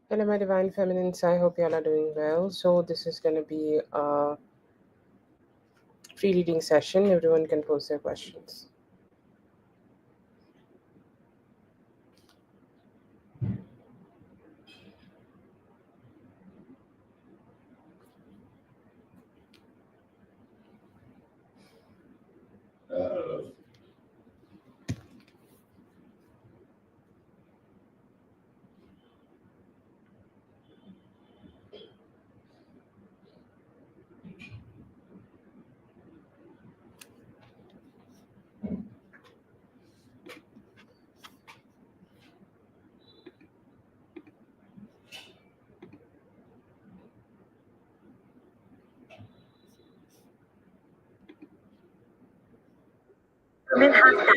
Hello, my divine feminines. I hope you all are doing well. So, this is going to be a free reading session. Everyone can post their questions. Women have that.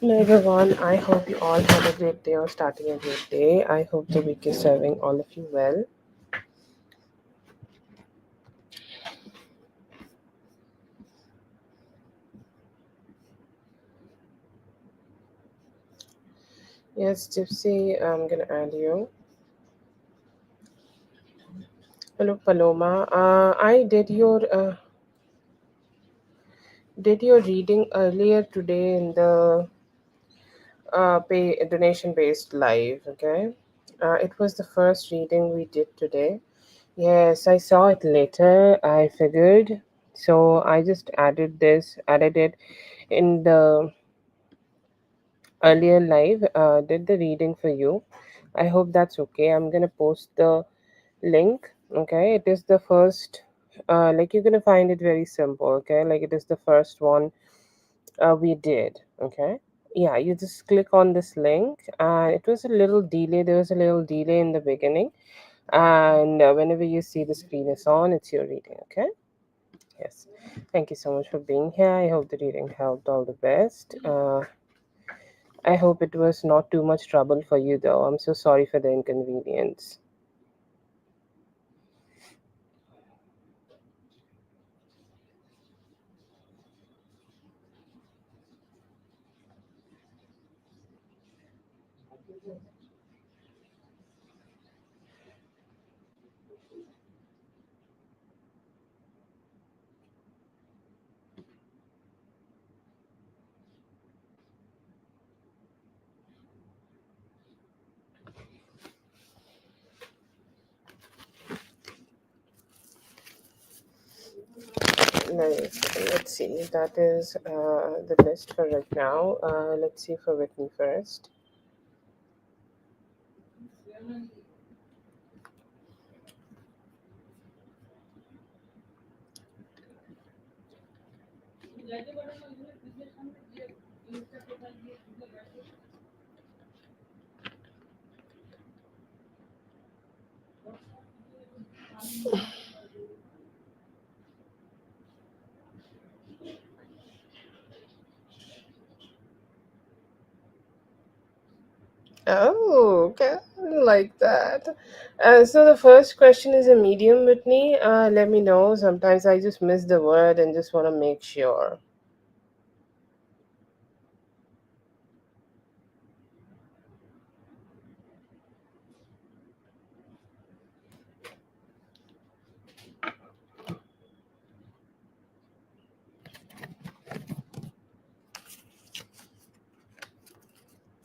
Hello, everyone. I hope you all had a great day or starting a great day. I hope the week is serving all of you well. Yes, Gypsy, I'm going to add you. Hello, Paloma. I did your reading earlier today in the pay donation based live. Okay, it was the first reading we did today. Yes, I saw it later. I figured, so I just added it in the earlier live. Did the reading for you. I hope that's okay. I'm gonna post the link. Okay, it is the first. Like you're gonna find it very simple. Okay, like it is the first one we did. Okay. Yeah, you just click on this link, and it was a little delay. There was a little delay in the beginning, and whenever you see the screen is on, it's your reading. Okay. Yes. Thank you so much for being here. I hope the reading helped. All the best. I hope it was not too much trouble for you, though. I'm so sorry for the inconvenience. Let's see. That is the list for right now. Let's see for Whitney first. Oh, okay. Like that. So the first question is a medium, Whitney. Let me know. Sometimes I just miss the word and just want to make sure.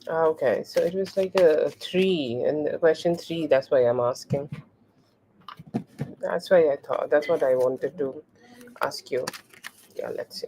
Okay, so it was like a three, and question three. That's why I'm asking. That's why I thought. That's what I wanted to ask you. Yeah, let's see.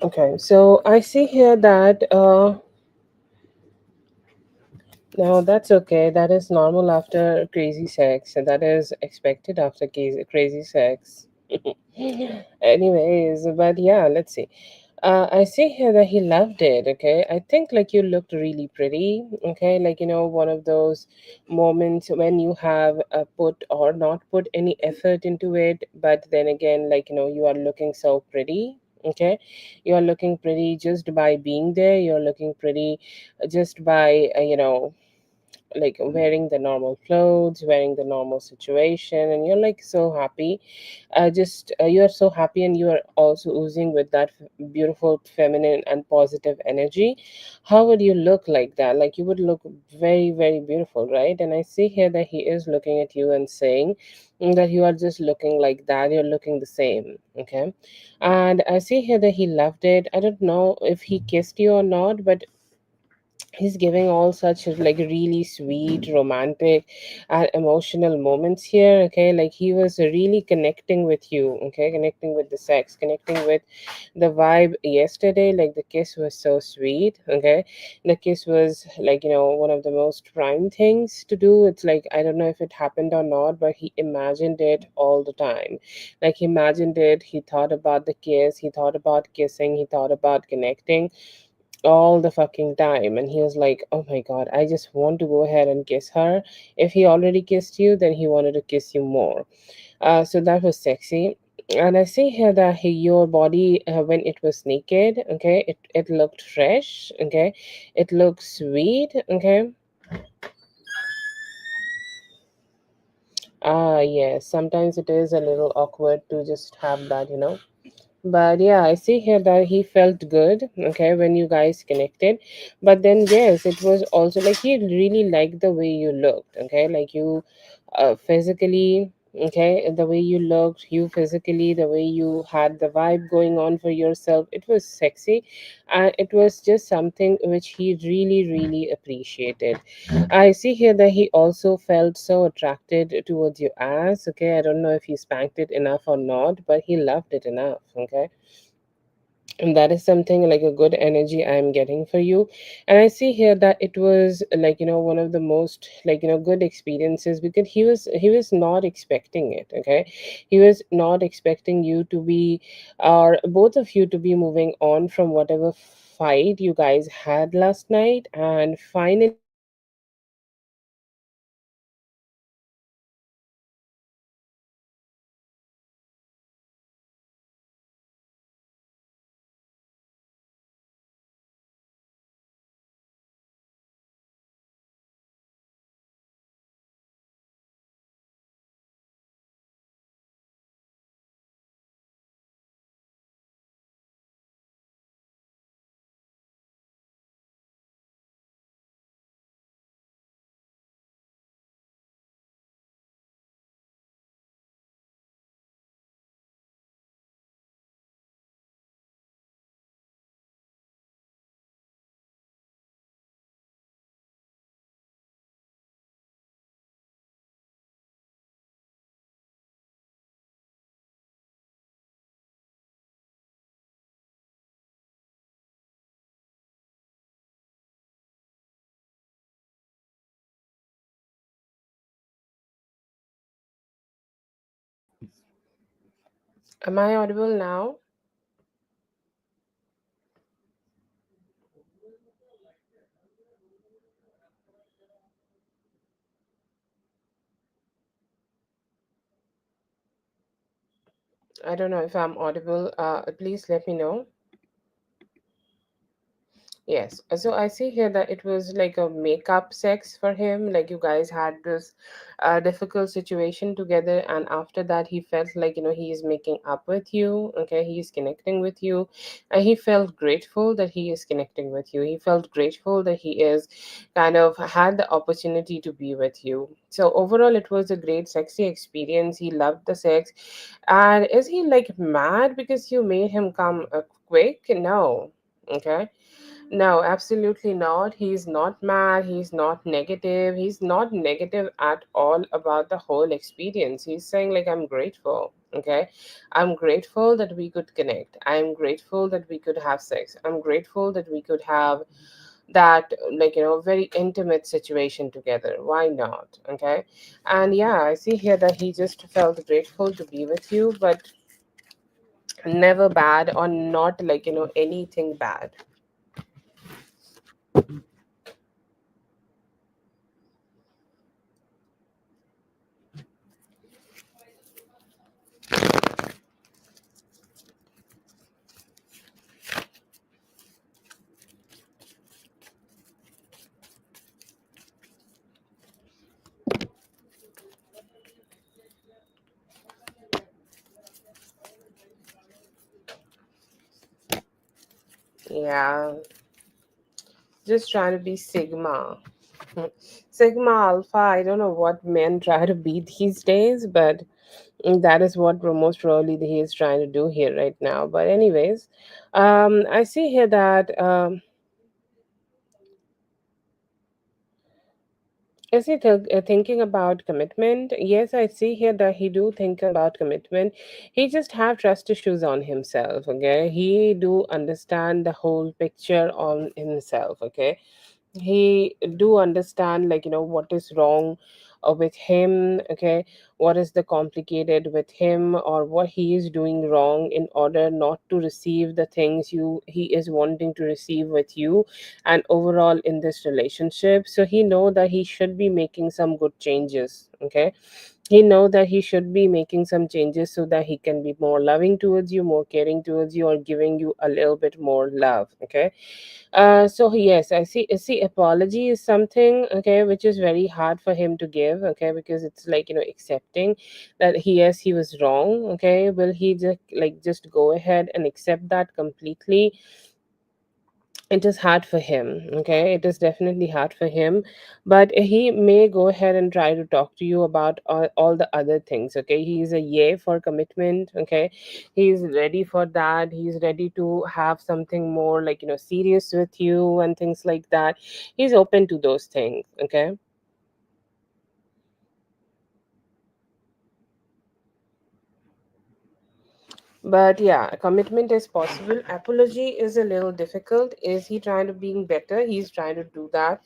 Okay, so I see here that no, that's okay. That is normal after crazy sex, and that is expected after crazy sex. Anyways, but yeah, let's see. I see here that he loved it. Okay, I think like you looked really pretty. Okay, like one of those moments when you have put or not put any effort into it, but then again, like you are looking so pretty. Okay, you are looking pretty just by being there. You're looking pretty just by like wearing the normal clothes, wearing the normal situation, and you're like so happy. Just you're so happy, and you are also oozing with that beautiful feminine and positive energy. How would you look like that? Like you would look very, very beautiful, right? And I see here that he is looking at you and saying that you are just looking like that. You're looking the same, okay? And I see here that he loved it. I don't know if he kissed you or not, but he's giving all such like really sweet romantic and emotional moments here. Okay, like he was really connecting with you. Okay, connecting with the sex, connecting with the vibe yesterday. Like the kiss was so sweet. Okay, the kiss was like one of the most prime things to do. It's like I don't know if it happened or not, but he imagined it all the time. Like he imagined it, he thought about the kiss, he thought about kissing, he thought about connecting all the fucking time. And he was like, oh my god, I just want to go ahead and kiss her. If he already kissed you, then he wanted to kiss you more. So that was sexy. And I see here that your body, when it was naked, okay, it looked fresh. Okay, it looked sweet. Okay. Yes, sometimes it is a little awkward to just have that. But yeah, I see here that he felt good, okay, when you guys connected. But then, yes, it was also like he really liked the way you looked, okay, like you physically, okay, the way you looked, you physically, the way you had the vibe going on for yourself. It was sexy, and it was just something which he really, really appreciated. I see here that he also felt so attracted towards your ass. Okay, I don't know if he spanked it enough or not, but he loved it enough. Okay, and that is something like a good energy I'm getting for you. And I see here that it was like one of the most like good experiences, because he was not expecting it. Okay, he was not expecting you to be, or both of you to be, moving on from whatever fight you guys had last night, and finally Am I audible now? I don't know if I'm audible. Please let me know. Yes. So I see here that it was like a makeup sex for him. Like you guys had this difficult situation together, and after that, he felt like, he is making up with you. Okay. He is connecting with you. And he felt grateful that he is connecting with you. He felt grateful that he is kind of had the opportunity to be with you. So overall, it was a great, sexy experience. He loved the sex. And is he like mad because you made him come quick? No. Okay. No, absolutely not. He's not mad. He's not negative. He's not negative at all about the whole experience. He's saying, like, I'm grateful. Okay. I'm grateful that we could connect. I'm grateful that we could have sex. I'm grateful that we could have that, like, very intimate situation together. Why not? Okay. And yeah, I see here that he just felt grateful to be with you, but never bad or not like, anything bad. Yeah. Just trying to be Sigma. Sigma Alpha, I don't know what men try to be these days, but that is what most probably he is trying to do here right now. But, anyways, I see here that. Is he thinking about commitment? Yes, I see here that he do think about commitment. He just have trust issues on himself. Okay, he do understand the whole picture on himself. Okay, he do understand, like, what is wrong with him. Okay, what is the complicated with him, or what he is doing wrong in order not to receive the things you he is wanting to receive with you and overall in this relationship. So he know that he should be making some good changes. Okay, he know that he should be making some changes so that he can be more loving towards you, more caring towards you, or giving you a little bit more love. Okay, so yes, I see apology is something, okay, which is very hard for him to give. Okay, because it's like, accepting that yes, he was wrong. Okay, will he just go ahead and accept that completely? It is hard for him. Okay, it is definitely hard for him, but he may go ahead and try to talk to you about all the other things. Okay, he's a yay for commitment. Okay, he's ready for that. He's ready to have something more, like, serious with you and things like that. He's open to those things. Okay. But yeah, commitment is possible. Apology is a little difficult. Is he trying to being better? He's trying to do that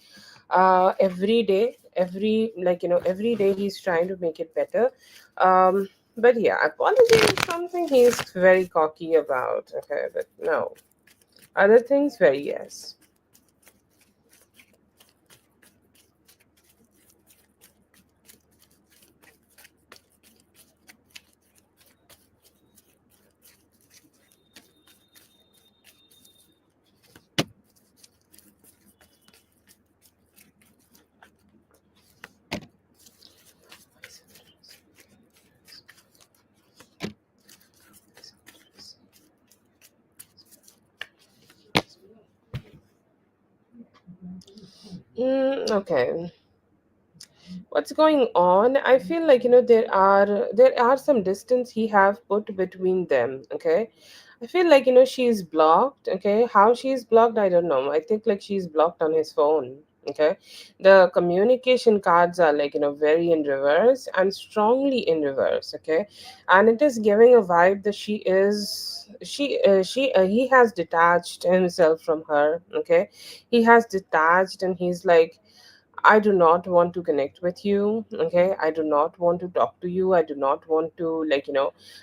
every day. Every day he's trying to make it better. But yeah, apology is something he's very cocky about. Okay, but no. Other things, very yes. Okay. What's going on? I feel like, there are some distance he have put between them. Okay, I feel like, she's blocked. Okay, how she's blocked, I don't know. I think like she's blocked on his phone. Okay, the communication cards are, like, very in reverse and strongly in reverse. Okay, and it is giving a vibe that he has detached himself from her. Okay, he has detached and he's like, I do not want to connect with you. Okay. I do not want to talk to you. I do not want to,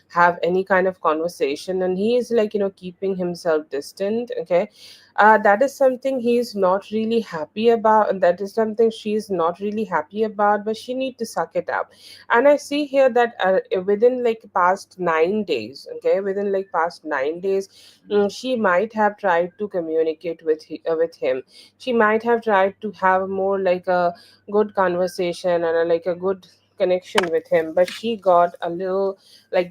have any kind of conversation. And he is keeping himself distant. Okay. That is something he's not really happy about. And that is something she's not really happy about, but she need to suck it up. And I see here that within past 9 days, okay, within past 9 days, she might have tried to communicate with him. She might have tried to have more like a good conversation and a good connection with him, but she got a little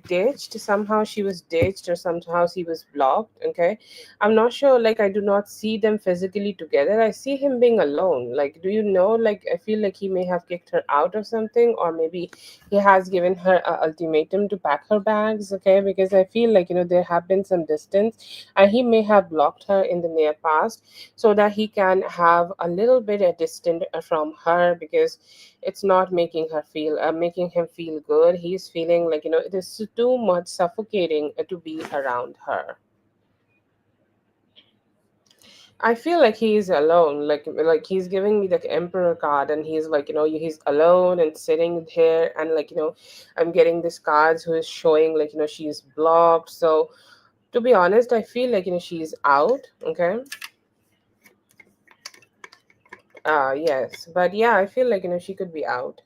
ditched. Somehow she was ditched, or somehow she was blocked. Okay, I'm not sure. I do not see them physically together. I see him being alone. Do you know, I feel like he may have kicked her out or something, or maybe he has given her a ultimatum to pack her bags. Okay, because I feel there have been some distance, and he may have blocked her in the near past, so that he can have a little bit distant from her, because it's not making him feel good. He's feeling it is too much suffocating to be around her. I feel like he's alone. He's giving me the emperor card, and he's he's alone and sitting here, and I'm getting this cards who is showing she's blocked. So to be honest, I feel she's out. Okay. Yes, but yeah, I feel she could be out.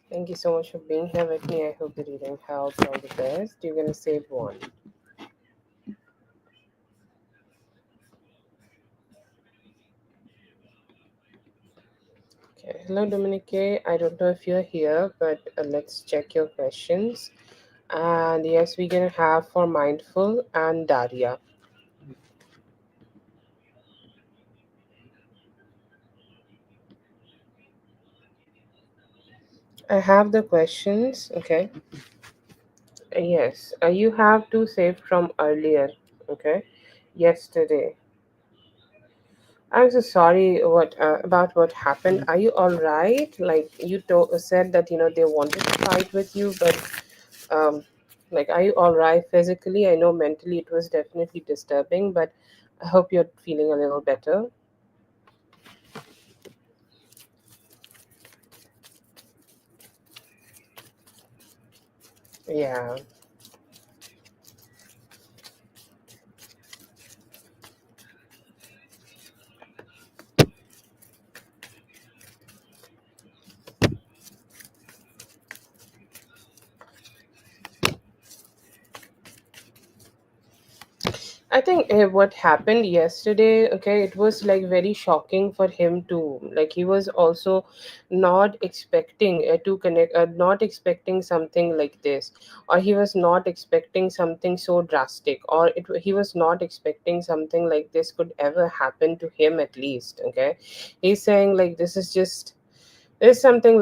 Thank you so much for being here with me. I hope the reading helps. All the best. You're gonna save one. Okay. Hello, Dominique. I don't know if you're here, but let's check your questions. And yes, we're gonna have for Mindful and Daria. I have the questions. Okay. Yes. You have two saved from earlier. Okay. Yesterday. I'm so sorry about what happened. Are you all right? Said that they wanted to fight with you, but are you all right physically? I know mentally it was definitely disturbing, but I hope you're feeling a little better. Yeah. I think what happened yesterday, okay, it was very shocking for him too. He was also not expecting to connect, not expecting something like this, or he was not expecting something so drastic, or he was not expecting something like this could ever happen to him at least. Okay, he's saying this is just this is something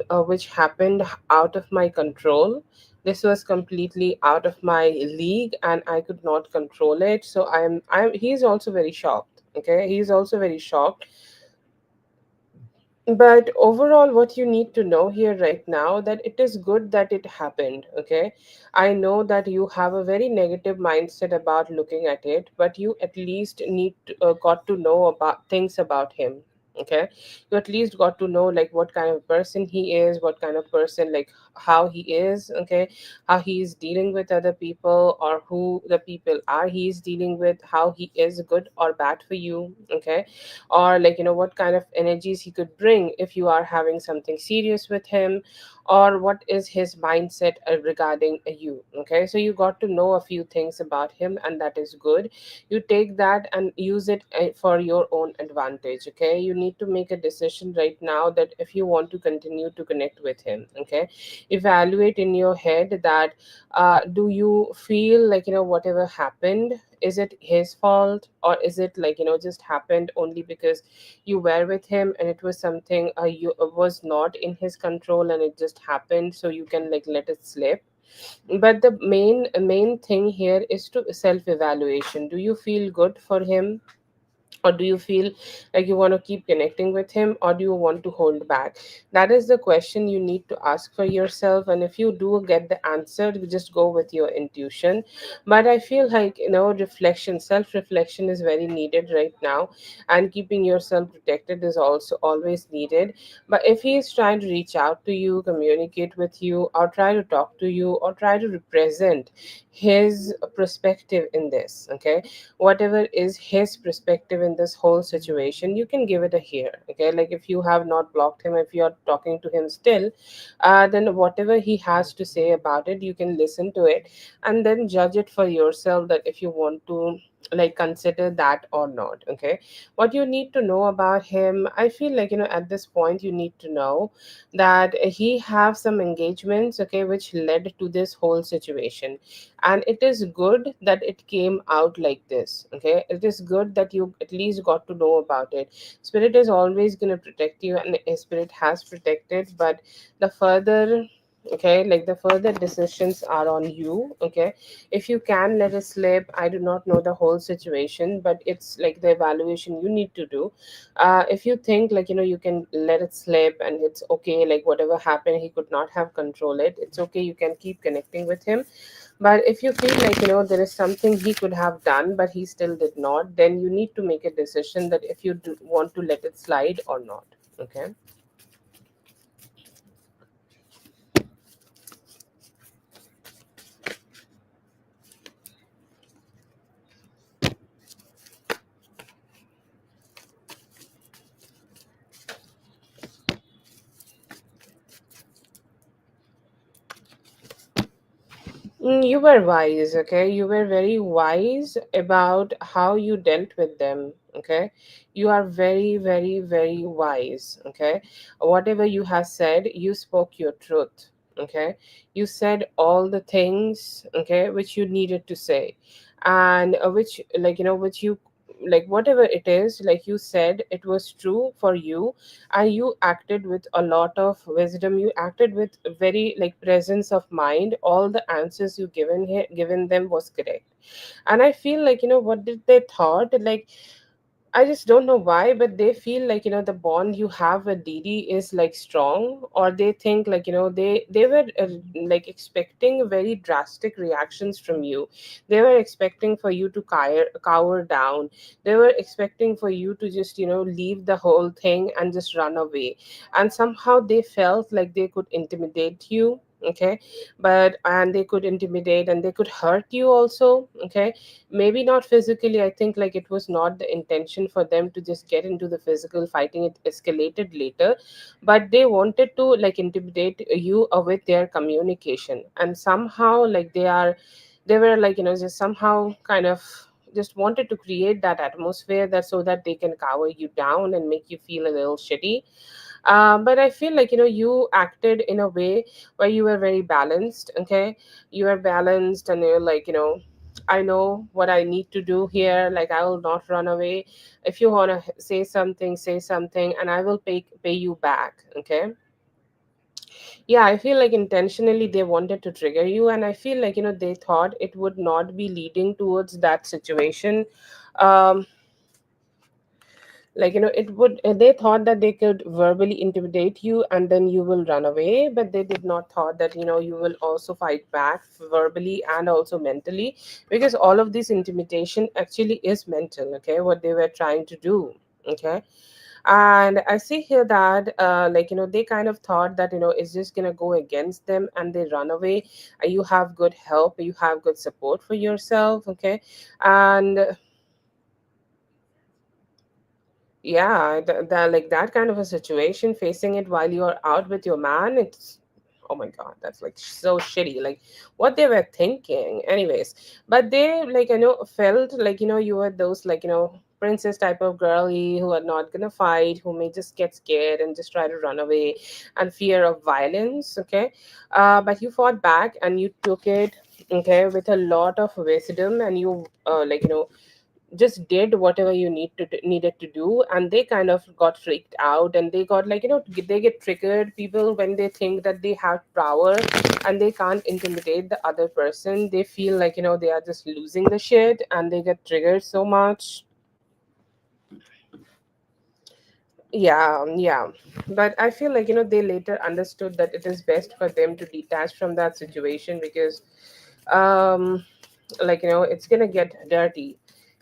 which happened out of my control. This was completely out of my league, and I could not control it. So I'm he's also very shocked. Okay, he's also very shocked. But overall, what you need to know here right now, that it is good that it happened. Okay, I know that you have a very negative mindset about looking at it, but you at least got to know about things about him. Okay, you at least got to know what kind of person he is, what kind of person, how he is. Okay, how he is dealing with other people, or who the people are he's dealing with, how he is good or bad for you. Okay, or what kind of energies he could bring if you are having something serious with him, or what is his mindset regarding you. Okay, so you got to know a few things about him, and that is good. You take that and use it for your own advantage. Okay, you need to make a decision right now that if you want to continue to connect with him. Okay, evaluate in your head that do you feel like, whatever happened, is it his fault, or is it like, just happened only because you were with him and it was something you was not in his control and it just happened, so you can like let it slip. But the main thing here is to self evaluation. Do you feel good for him, or do you feel like you want to keep connecting with him, or do you want to hold back? That is the question you need to ask for yourself, and if you do get the answer, you just go with your intuition. But I feel like, reflection, self reflection is very needed right now, and keeping yourself protected is also always needed. But if he is trying to reach out to you, communicate with you, or try to talk to you, or try to represent his perspective in this, okay, whatever is his perspective in this whole situation, you can give it a hear. Okay, like if you have not blocked him, if you're talking to him still, then whatever he has to say about it, you can listen to it, and then judge it for yourself, that if you want to like consider that or not. Okay, what you need to know about him, I feel like, at this point you need to know that he have some engagements, okay, which led to this whole situation. And it is good that it came out like this. Okay, it is good that you at least got to know about it. Spirit is always going to protect you, and spirit has protected. But the further, okay, like the further decisions are on you. Okay, if you can let it slip, I do not know the whole situation, but it's like the evaluation you need to do. If you think like, you can let it slip and it's okay, like whatever happened, he could not have control it, it's okay, you can keep connecting with him. But if you feel like, there is something he could have done, but he still did not, then you need to make a decision that if you do want to let it slide or not. Okay. You were wise, okay? You were very wise about how you dealt with them, okay? You are very, very, very wise, okay? Whatever you have said, you spoke your truth, okay? You said all the things, okay, which you needed to say, and which, like, which you, like, whatever it is, like you said, it was true for you, and you acted with a lot of wisdom, you acted with very like presence of mind, all the answers you given them was correct. And I feel like, what did they thought, like, I just don't know why, but they feel like, the bond you have with Didi is like strong, or they think like, they were like expecting very drastic reactions from you. They were expecting for you to cower down. They were expecting for you to just, leave the whole thing and just run away. And somehow they felt like they could intimidate you. Okay, but and they could intimidate and they could hurt you also. Okay, maybe not physically, I think like it was not the intention for them to just get into the physical fighting, it escalated later. But they wanted to like intimidate you with their communication, and somehow like they were like, just somehow kind of just wanted to create that atmosphere, that so that they can cower you down and make you feel a little shitty. But I feel like, you acted in a way where you were very balanced. Okay, you were balanced, and you're like, I know what I need to do here, like I will not run away. If you want to say something, and I will pay you back. Okay, yeah, I feel like intentionally they wanted to trigger you, and I feel like, they thought it would not be leading towards that situation. um like, it would, they thought that they could verbally intimidate you and then you will run away, but they did not thought that, you will also fight back verbally and also mentally, because all of this intimidation actually is mental. Okay, what they were trying to do. Okay, and I see here that like, they kind of thought that, it's just gonna go against them, and they run away. You have good help, you have good support for yourself. Okay, and yeah, that like that kind of a situation, facing it while you're out with your man, it's, oh my god, that's like so shitty, like what they were thinking anyways. But they like, felt like, you were those like, princess type of girly who are not gonna fight, who may just get scared and just try to run away and fear of violence. Okay, but you fought back and you took it, okay, with a lot of wisdom, and you just did whatever you needed to do. And they kind of got freaked out, and they got they get triggered. People, when they think that they have power and they can't intimidate the other person, they feel like they are just losing the shit, and they get triggered so much. Yeah, yeah. But I feel like they later understood that it is best for them to detach from that situation, because um it's gonna get dirty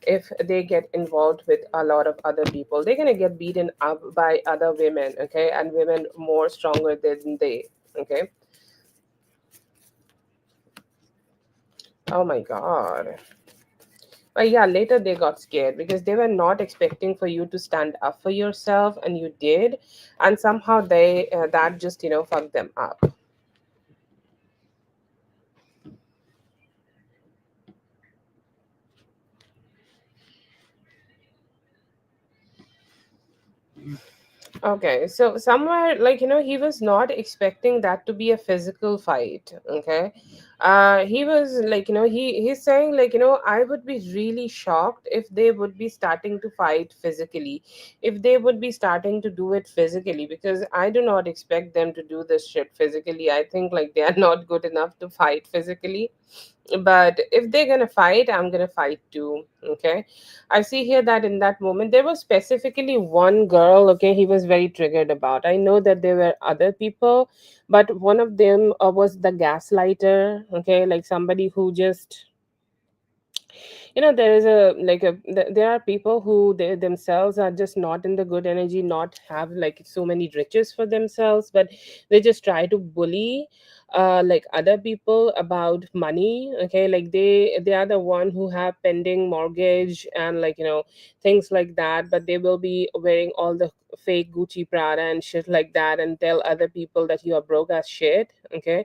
if they get involved with a lot of other people. They're gonna get beaten up by other women, okay, and women more stronger than they. Okay. Oh my god. But yeah, later they got scared because they were not expecting for you to stand up for yourself, and you did. And somehow they that just fucked them up. Okay, so somewhere, he was not expecting that to be a physical fight. Okay, he was he's saying I would be really shocked if they would be starting to fight physically, if they would be starting to do it physically, because I do not expect them to do this shit physically. I think they are not good enough to fight physically. But if they're gonna fight, I'm gonna fight too. Okay, I see here that in that moment there was specifically one girl, okay, he was very triggered about. I know that there were other people, but one of them was the gaslighter. Okay, like somebody who just there is there are people who they themselves are just not in the good energy, not have so many riches for themselves, but they just try to bully other people about money. Okay, like they are the one who have pending mortgage and things like that, but they will be wearing all the fake Gucci, Prada and shit like that, and tell other people that you are broke as shit. Okay,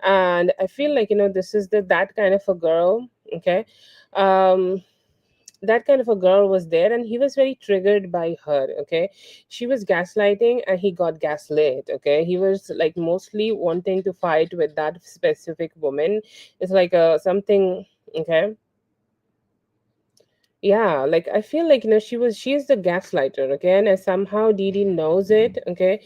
and I feel this is that kind of a girl. Okay, um that kind of a girl was there, and he was very triggered by her. Okay, she was gaslighting and he got gaslit. Okay, he was mostly wanting to fight with that specific woman. It's something. Okay, yeah, I feel she's the gaslighter. Okay, and somehow Didi knows it. Okay,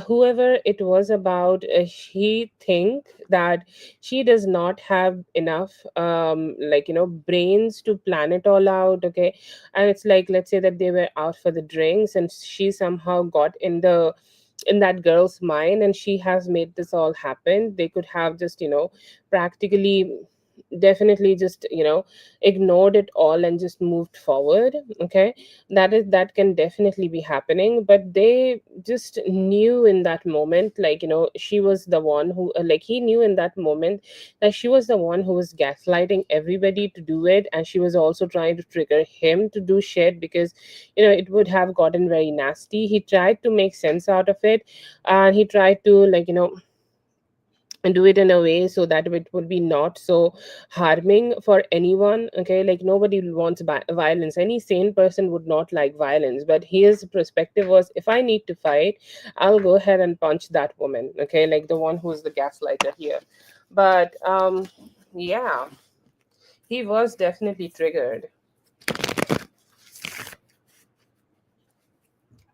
whoever it was about, he think that she does not have enough brains to plan it all out. Okay, and it's let's say that they were out for the drinks, and she somehow got in that girl's mind, and she has made this all happen. They could have just practically, definitely just ignored it all and just moved forward. Okay, that can definitely be happening, but they just knew in that moment, she was the one who he knew in that moment that she was the one who was gaslighting everybody to do it, and she was also trying to trigger him to do shit, because it would have gotten very nasty. He tried to make sense out of it, and he tried to and do it in a way so that it would be not so harming for anyone. Okay, nobody wants violence. Any sane person would not like violence, but his perspective was, if I need to fight, I'll go ahead and punch that woman. Okay, the one who's the gaslighter here. But yeah, he was definitely triggered.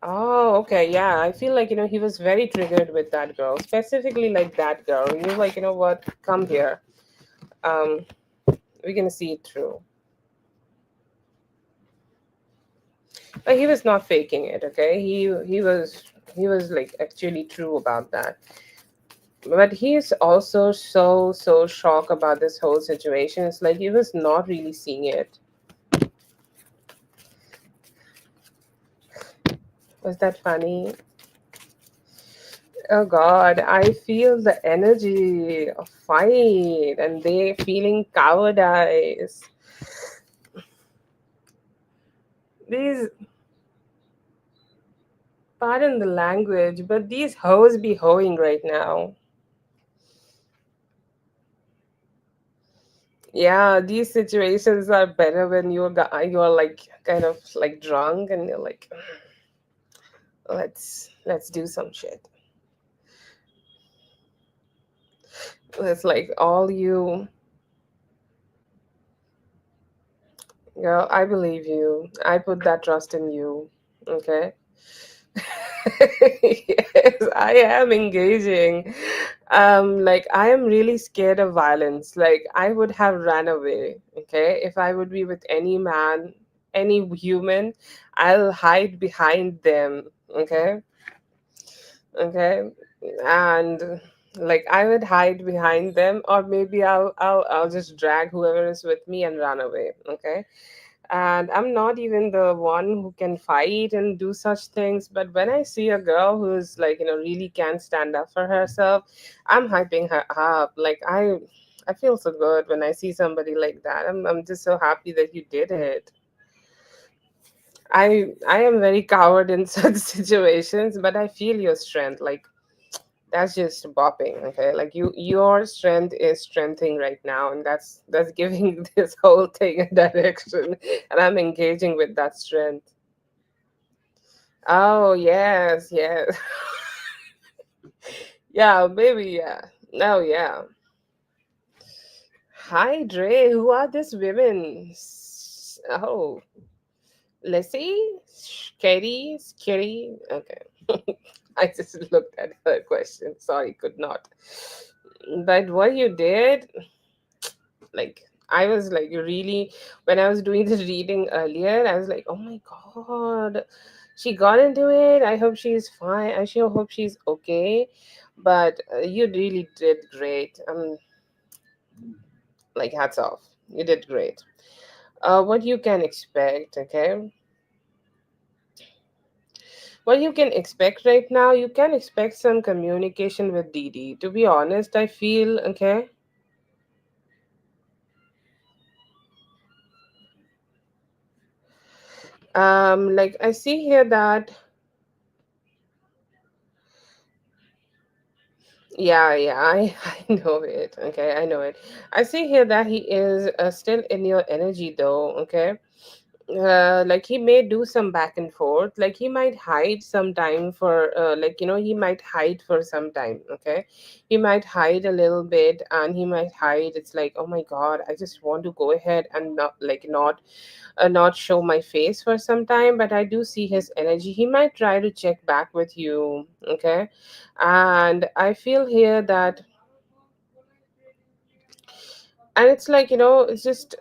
Oh, okay, yeah, I feel he was very triggered with that girl, specifically that girl. He was you know what, come here. um we're gonna see it through. But he was not faking it. Okay, he was actually true about that. But he's also so shocked about this whole situation. It's he was not really seeing it. Was that funny? Oh god, I feel the energy of fight, and they feeling cowardice. These, pardon the language, but these hoes be hoeing right now. Yeah, these situations are better when you're like kind of like drunk and you're like, let's do some shit. It's like all you, girl, I believe you. I put that trust in you. Okay. Yes, I am engaging. Like I am really scared of violence. Like I would have ran away. Okay. If I would be with any man, any human, I'll hide behind them. Okay. Okay. And like I would hide behind them, or maybe I'll just drag whoever is with me and run away. Okay. And I'm not even the one who can fight and do such things, but when I see a girl who's like, really can stand up for herself, I'm hyping her up. Like I feel so good when I see somebody like that. I'm just so happy that you did it. I am very coward in such situations, but I feel your strength. Like that's just bopping. Okay, like your strength is strengthening right now, and that's giving this whole thing a direction, and I'm engaging with that strength. Oh yes, yes. Yeah, maybe, yeah. Oh yeah. Hi Dre, who are these women? Oh, Lissy, Scary. Okay. I just looked at her question. Sorry, could not. But what you did, like I was like really, when I was doing the reading earlier, I was like, oh my god, she got into it. I hope she's fine. I sure hope she's okay. But you really did great. Like hats off. You did great. What you can expect, okay? What you can expect right now, you can expect some communication with Didi. To be honest, I feel okay. Like I see here that yeah, I know it. Okay, I know it. I see here that he is still in your energy though. Okay, like he may do some back and forth. Like he might hide some time for, like he might hide for some time. Okay, he might hide a little bit, and he might hide. It's like, oh my god, I just want to go ahead and not show my face for some time, but I do see his energy. He might try to check back with you, okay? And I feel here that, and it's like, it's just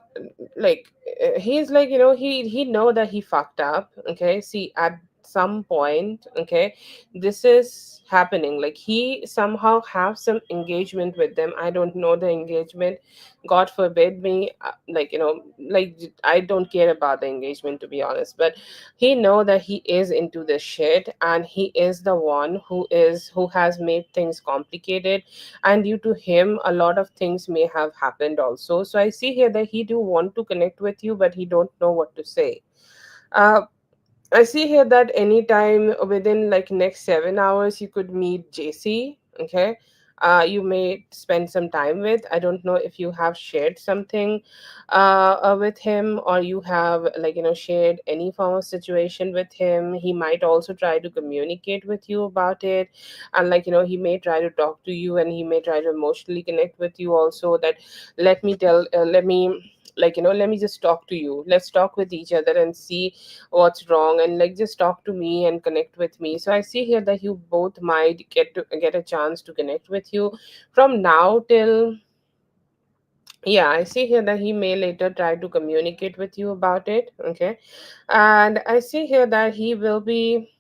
like he's like, he know that he fucked up. Okay, see, at some point, okay, this is happening. Like he somehow have some engagement with them. I don't know the engagement, god forbid me, like like I don't care about the engagement, to be honest, but he know that he is into this shit, and he is the one who has made things complicated, and due to him a lot of things may have happened also. So I see here that he do want to connect with you, but he don't know what to say. uh, I see here that anytime within like next 7 hours you could meet JC. Okay. You may spend some time with. I don't know if you have shared something with him, or you have like shared any form of situation with him. He might also try to communicate with you about it, and like he may try to talk to you, and he may try to emotionally connect with you also. That let me like let me just talk to you. Let's talk with each other and see what's wrong, and like just talk to me and connect with me. So I see here that you both might get a chance to connect with you from now till, yeah, I see here that he may later try to communicate with you about it. Okay. And I see here that he will be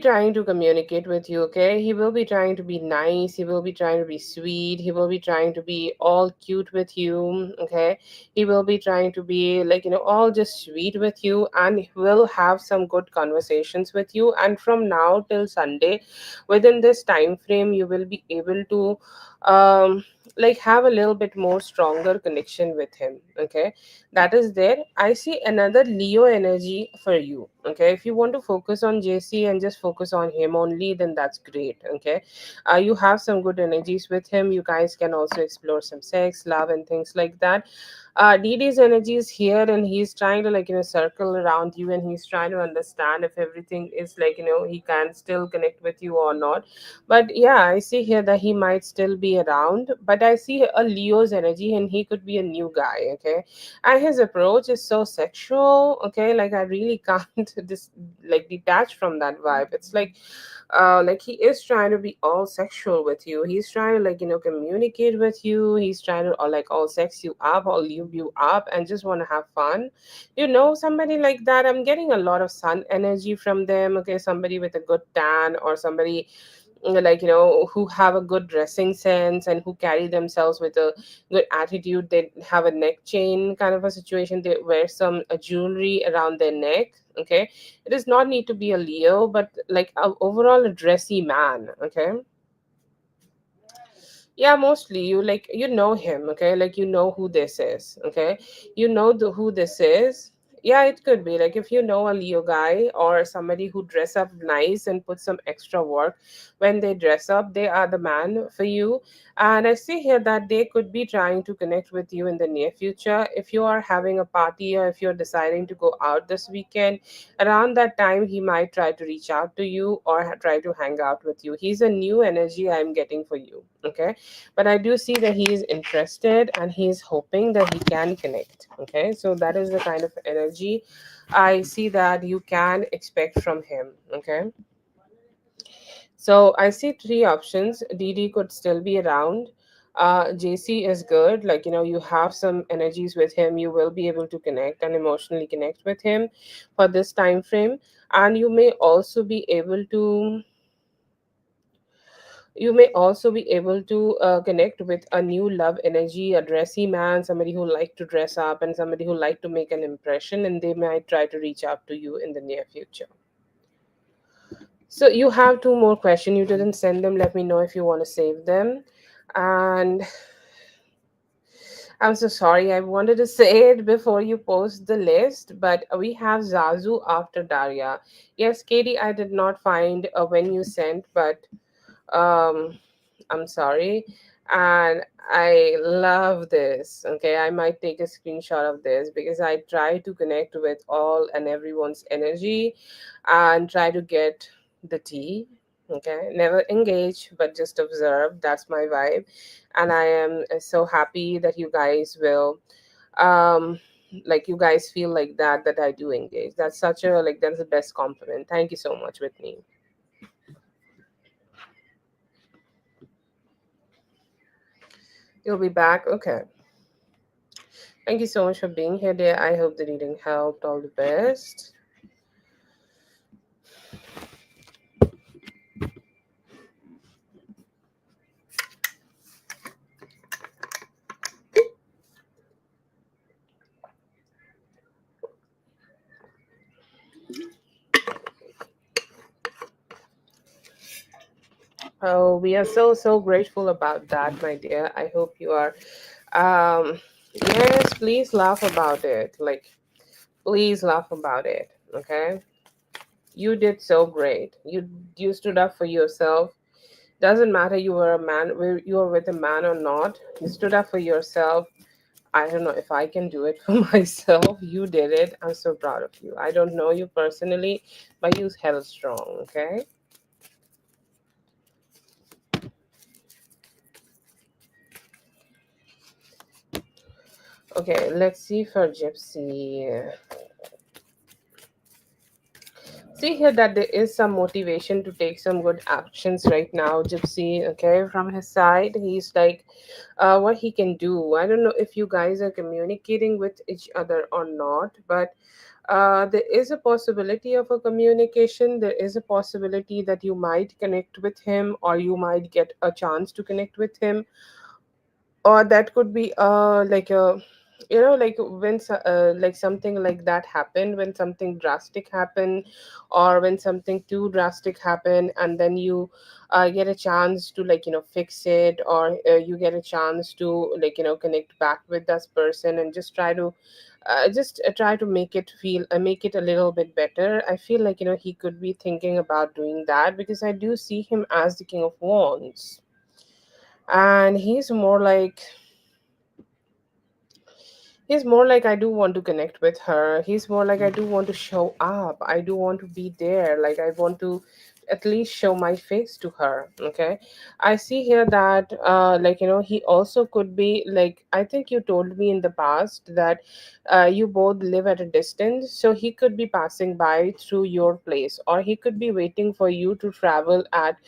trying to communicate with you. Okay, he will be trying to be nice, he will be trying to be sweet, he will be trying to be all cute with you. Okay, he will be trying to be like all just sweet with you, and he will have some good conversations with you. And from now till Sunday, within this time frame, you will be able to um like have a little bit more stronger connection with him. Okay, that is there. I see another Leo energy for you. Okay, if you want to focus on JC and just focus on him only, then that's great. Okay, you have some good energies with him. You guys can also explore some sex, love, and things like that. DD's energy is here, and he's trying to, like, circle around you, and he's trying to understand if everything is, like, he can still connect with you or not. But yeah, I see here that he might still be around, but I see a Leo's energy, and he could be a new guy. Okay, and his approach is so sexual. Okay, like I really can't like detach from that vibe. It's like he is trying to be all sexual with you. He's trying to, like, communicate with you. He's trying to, like, all sex you up, all lube you up, and just want to have fun. Somebody like that, I'm getting a lot of sun energy from them. Okay, somebody with a good tan, or somebody, like, who have a good dressing sense and who carry themselves with a good attitude. They have a neck chain kind of a situation. They wear some jewelry around their neck. Okay, it does not need to be a Leo, but like overall a dressy man. Okay, yeah, mostly you know him. Okay, like you know who this is. Okay, who this is. Yeah, it could be like if you know a Leo guy or somebody who dress up nice and put some extra work when they dress up, they are the man for you. And I see here that they could be trying to connect with you in the near future. If you are having a party, or if you're deciding to go out this weekend, around that time he might try to reach out to you, or try to hang out with you. He's a new energy I'm getting for you. Okay, but I do see that he is interested, and he's hoping that he can connect. Okay, so that is the kind of energy I see that you can expect from him. Okay, so I see three options. DD could still be around. JC is good. Like, you have some energies with him. You will be able to connect and emotionally connect with him for this time frame. And you may also be able to connect with a new love energy, a dressy man, somebody who like to dress up, and somebody who like to make an impression, and they might try to reach out to you in the near future. So you have two more questions. You didn't send them. Let me know if you want to save them. And I'm so sorry. I wanted to say it before you post the list, but we have Zazu after Daria. Yes, Katie, I did not find when you sent, but um I'm sorry. And I love this. Okay, I might take a screenshot of this because I try to connect with all and everyone's energy and try to get the tea. Okay, never engage, but just observe. That's my vibe. And I am so happy that you guys will um like you guys feel like that I do engage. That's such a like that's the best compliment. Thank you so much, Whitney. You'll be back. Okay. Thank you so much for being here, dear. I hope the reading helped. All the best. Oh, we are so grateful about that, my dear. I hope you are. Yes, please laugh about it. Like, please laugh about it. Okay, you did so great. You stood up for yourself. Doesn't matter you were a man, where you were with a man or not. You stood up for yourself. I don't know if I can do it for myself. You did it. I'm so proud of you. I don't know you personally, but you held strong. Okay. Okay. Let's see for Gypsy. See here that there is some motivation to take some good actions right now, Gypsy. Okay, from his side, he's like, what he can do. I don't know if you guys are communicating with each other or not, but there is a possibility of a communication. There is a possibility that you might connect with him, or you might get a chance to connect with him, or that could be like a like when like something like that happened, when something drastic happened, or when something too drastic happened, and then you get a chance to fix it, or you get a chance to connect back with this person and just try to make it a little bit better. I feel like he could be thinking about doing that, because I do see him as the king of wands, and he's more like, I do want to connect with her. He's more like, I do want to show up. I do want to be there. Like, I want to at least show my face to her. Okay. I see here that, he also could be like, I think you told me in the past that you both live at a distance. So he could be passing by through your place, or he could be waiting for you to travel at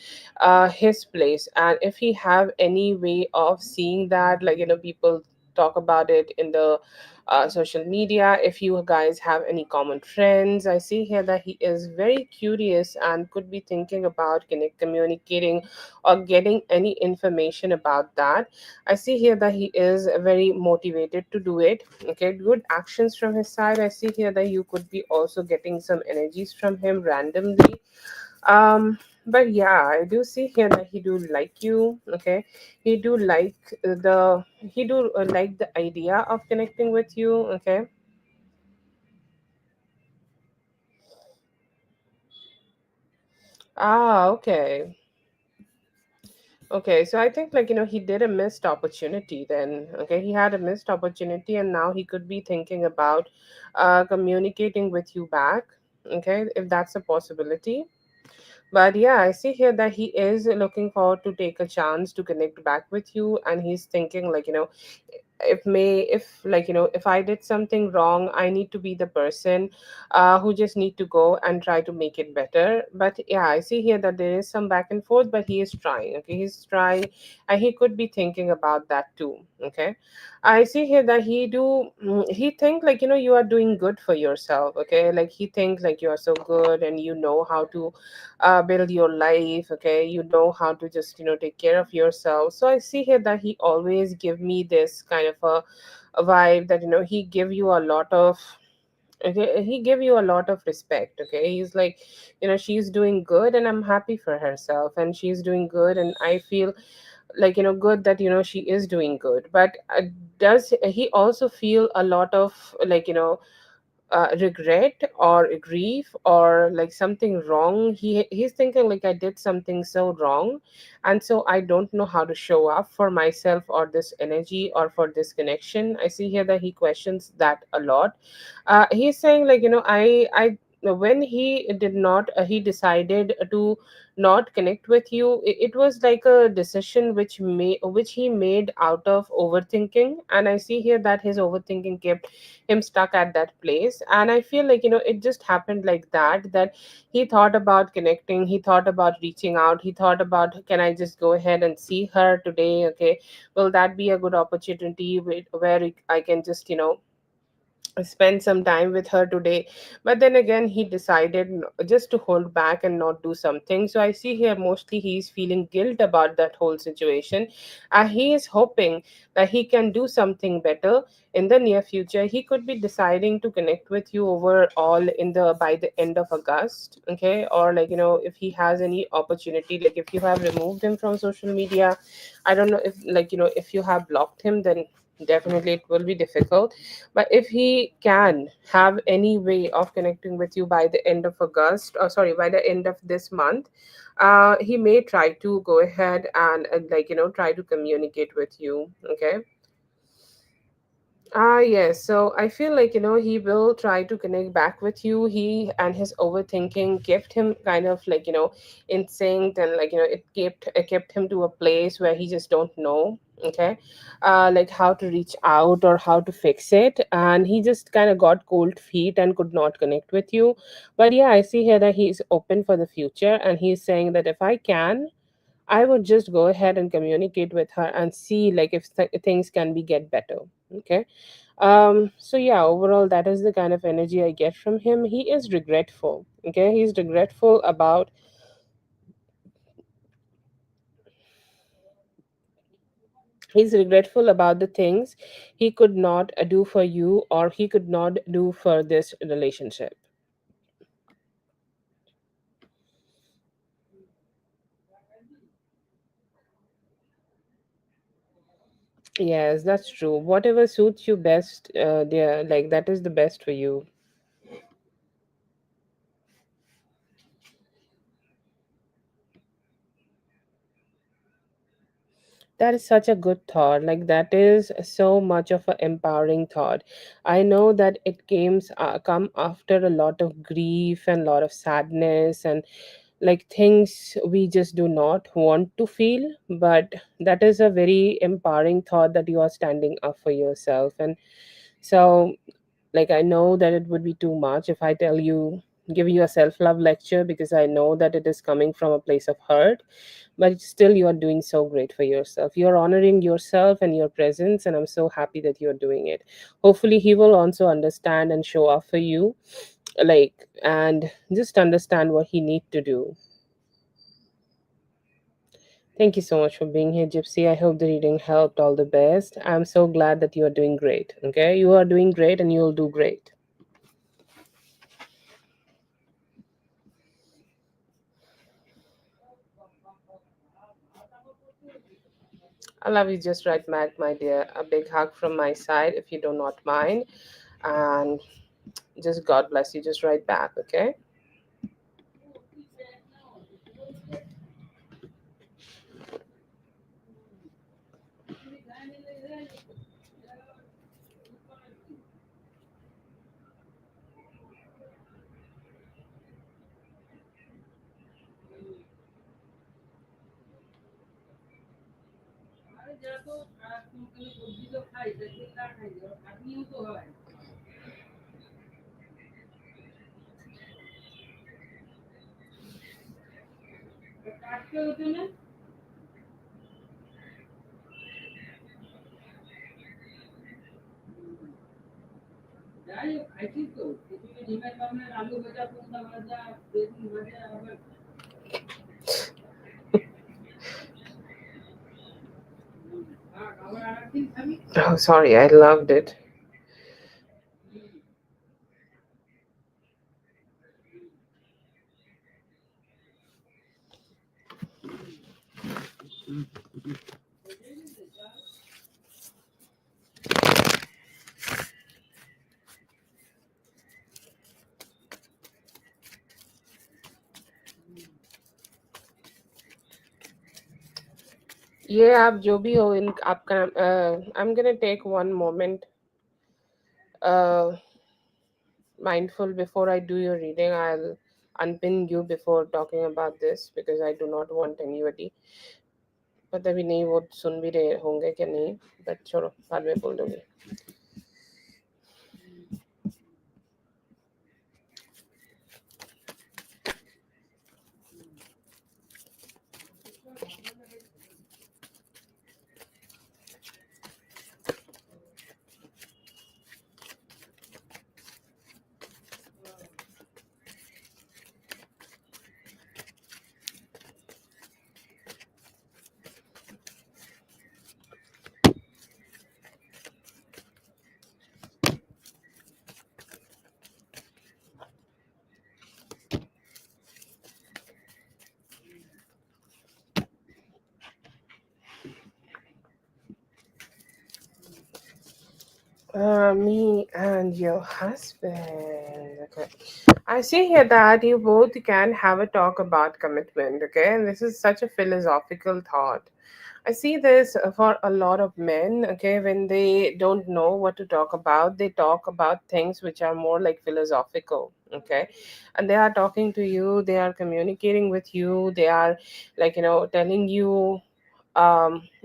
his place. And if he have any way of seeing that, people talk about it in the social media, if you guys have any common friends. I see here that he is very curious and could be thinking about communicating or getting any information about that. I see here that he is very motivated to do it. Okay, good actions from his side. I see here that you could be also getting some energies from him randomly. But yeah, I do see here that he do like you. Okay, he do like the idea of connecting with you. Okay. Ah, okay. Okay, so I think he did a missed opportunity then. Okay, he had a missed opportunity, and now he could be thinking about communicating with you back. Okay, if that's a possibility. But yeah, I see here that he is looking forward to take a chance to connect back with you, and he's thinking if I did something wrong, I need to be the person who just need to go and try to make it better. But yeah, I see here that there is some back and forth, but he is trying. Okay, he's trying, and he could be thinking about that too. Okay, I see here that he think you are doing good for yourself. Okay, like he think like you are so good, and you know how to build your life. Okay, you know how to just take care of yourself. So I see here that he always give me this kind of a vibe that he give you a lot of, okay, he give you a lot of respect. Okay, he's like, she's doing good, and I'm happy for herself, and she's doing good, and I feel good that she is doing good. But does he also feel a lot of regret or grief or like something wrong? He's thinking like, I did something so wrong, and so I don't know how to show up for myself or this energy or for this connection. I see here that he questions that a lot. He's saying I when he did not he decided to not connect with you, it was like a decision which he made out of overthinking. And I see here that his overthinking kept him stuck at that place. And I feel like it just happened like that he thought about connecting, he thought about reaching out, he thought about, can I just go ahead and see her today? Okay, will that be a good opportunity where I can just spend some time with her today? But then again, he decided just to hold back and not do something. So I see here mostly he's feeling guilt about that whole situation, and he is hoping that he can do something better in the near future. He could be deciding to connect with you overall in the by the end of August. Okay, or if he has any opportunity, like if you have removed him from social media, I don't know if if you have blocked him, then definitely it will be difficult. But if he can have any way of connecting with you by the end of August, or sorry, by the end of this month, he may try to go ahead and try to communicate with you. Okay. Yes. So I feel like, he will try to connect back with you. He and his overthinking kept him kind of in sync, and it kept him to a place where he just don't know. Okay. Like how to reach out or how to fix it. And he just kind of got cold feet and could not connect with you. But yeah, I see here that he's open for the future, and he's saying that if I can, I would just go ahead and communicate with her and see like if things can be get better. Okay. So yeah, overall that is the kind of energy I get from him. He is regretful. Okay, he's regretful about He's regretful about the things he could not do for you, or he could not do for this relationship. Yes, that's true. Whatever suits you best, there, like that is the best for you. That is such a good thought. Like that is so much of an empowering thought. I know that it come after a lot of grief and a lot of sadness and like things we just do not want to feel. But that is a very empowering thought that you are standing up for yourself. And so, like, I know that it would be too much if I tell you, give you a self-love lecture, because I know that it is coming from a place of hurt, but still you are doing so great for yourself. You're honoring yourself and your presence, and I'm so happy that you're doing it. Hopefully he will also understand and show up for you, like, and just understand what he need to do. Thank you so much for being here, Gypsy. I hope the reading helped. All the best. I'm so glad that you are doing great. Okay, you are doing great and you'll do great. I love you just right back, my dear. A big hug from my side, if you do not mind. And just God bless you just right back, okay? Oh, sorry, I loved it. ये आप जो भी हो इन आपका I'm gonna take one moment, uh, mindful before I do your reading. I'll unpin you before talking about this because I do not want anybody. पता भी नहीं वो सुन भी रहे होंगे कि नहीं, बट छोड़ो बाद में बोल दूंगी. Me and your husband. Okay. I see here that you both can have a talk about commitment. Okay. And this is such a philosophical thought. I see this for a lot of men. Okay. When they don't know what to talk about, they talk about things which are more like philosophical. Okay. And they are talking to you, they are communicating with you, they are like, telling you,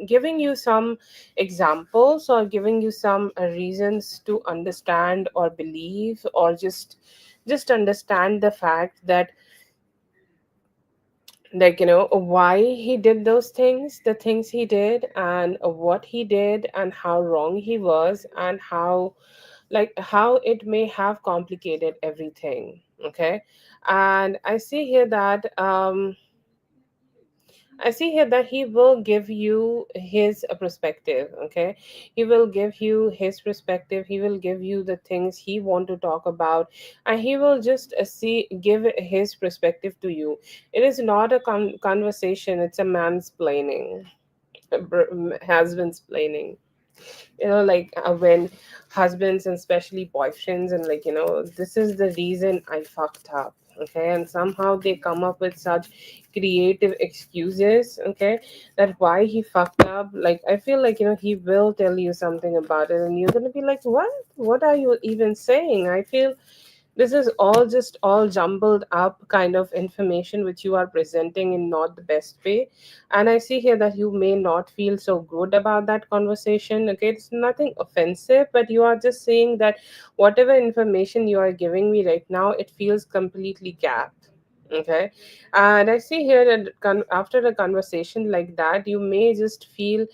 giving you some examples or giving you some reasons to understand or believe, or just understand the fact that, like, why he did those things, the things he did, and what he did, and how wrong he was, and how, like, how it may have complicated everything. Okay. And I see here that, I see here that he will give you his perspective. Okay, he will give you his perspective. He will give you the things he want to talk about, and he will just see give his perspective to you. It is not a conversation. It's a mansplaining, husband's planning. Like when husbands and especially boyfriends and like this is the reason I fucked up. Okay, and somehow they come up with such creative excuses. Okay, that why he fucked up. Like I feel like he will tell you something about it and you're gonna be like, what are you even saying? I feel this is all just all jumbled up kind of information which you are presenting in not the best way. And I see here that you may not feel so good about that conversation. Okay, it's nothing offensive, but you are just saying that whatever information you are giving me right now, it feels completely gapped. Okay, and I see here that after a conversation like that, you may just feel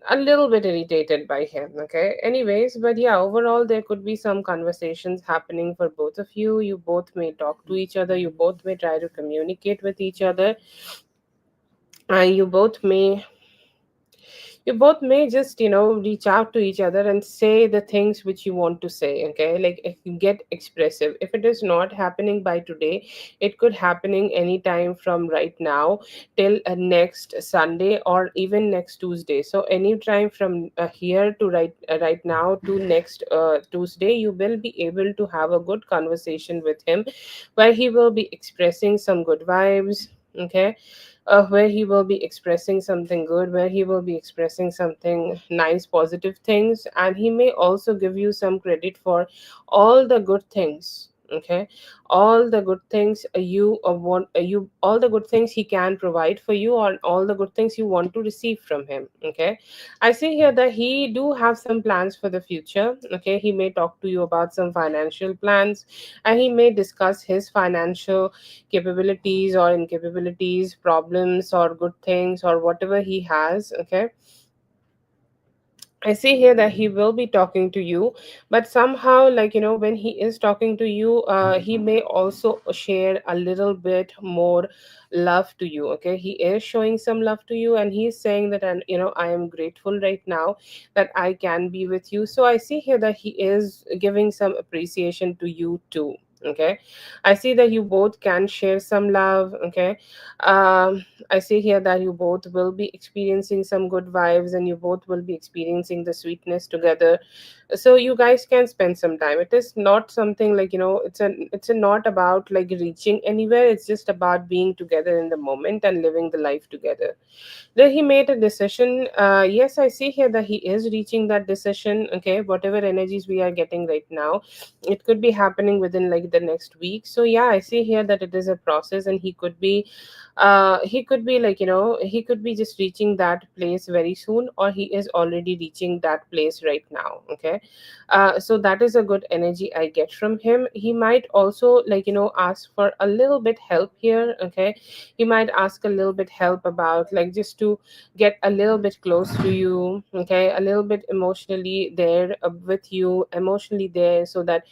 a little bit irritated by him. Okay, anyways, but yeah, overall there could be some conversations happening for both of you. You both may talk to each other, you both may try to communicate with each other, and you both may just reach out to each other and say the things which you want to say. Okay, like if you get expressive, if it is not happening by today, it could happening anytime from right now till next Sunday or even next Tuesday. So any time from here to right now to next Tuesday, you will be able to have a good conversation with him where he will be expressing some good vibes. Okay, where he will be expressing something good, where he will be expressing something nice, positive things, and he may also give you some credit for all the good things. Okay, all the good things you want you all the good things he can provide for you, or all the good things you want to receive from him. Okay, I see here that he do have some plans for the future. Okay, he may talk to you about some financial plans, and he may discuss his financial capabilities or incapabilities, problems or good things or whatever he has. Okay, I see here that he will be talking to you, but somehow, like, when he is talking to you, he may also share a little bit more love to you. Okay, he is showing some love to you, and he is saying that, and I am grateful right now that I can be with you. So I see here that he is giving some appreciation to you too. Okay, I see that you both can share some love. Okay, I see here that you both will be experiencing some good vibes and you both will be experiencing the sweetness together. So you guys can spend some time. It is not something like, it's a not about like reaching anywhere. It's just about being together in the moment and living the life together. Then he made a decision. Yes, I see here that he is reaching that decision. Okay, whatever energies we are getting right now, it could be happening within like the next week. So yeah, I see here that it is a process, and he could be like, he could be just reaching that place very soon, or he is already reaching that place right now. Okay, so that is a good energy I get from him. He might also like, ask for a little bit help here. Okay, he might ask a little bit help about like just to get a little bit close to you. Okay, a little bit emotionally there with you, emotionally there, so that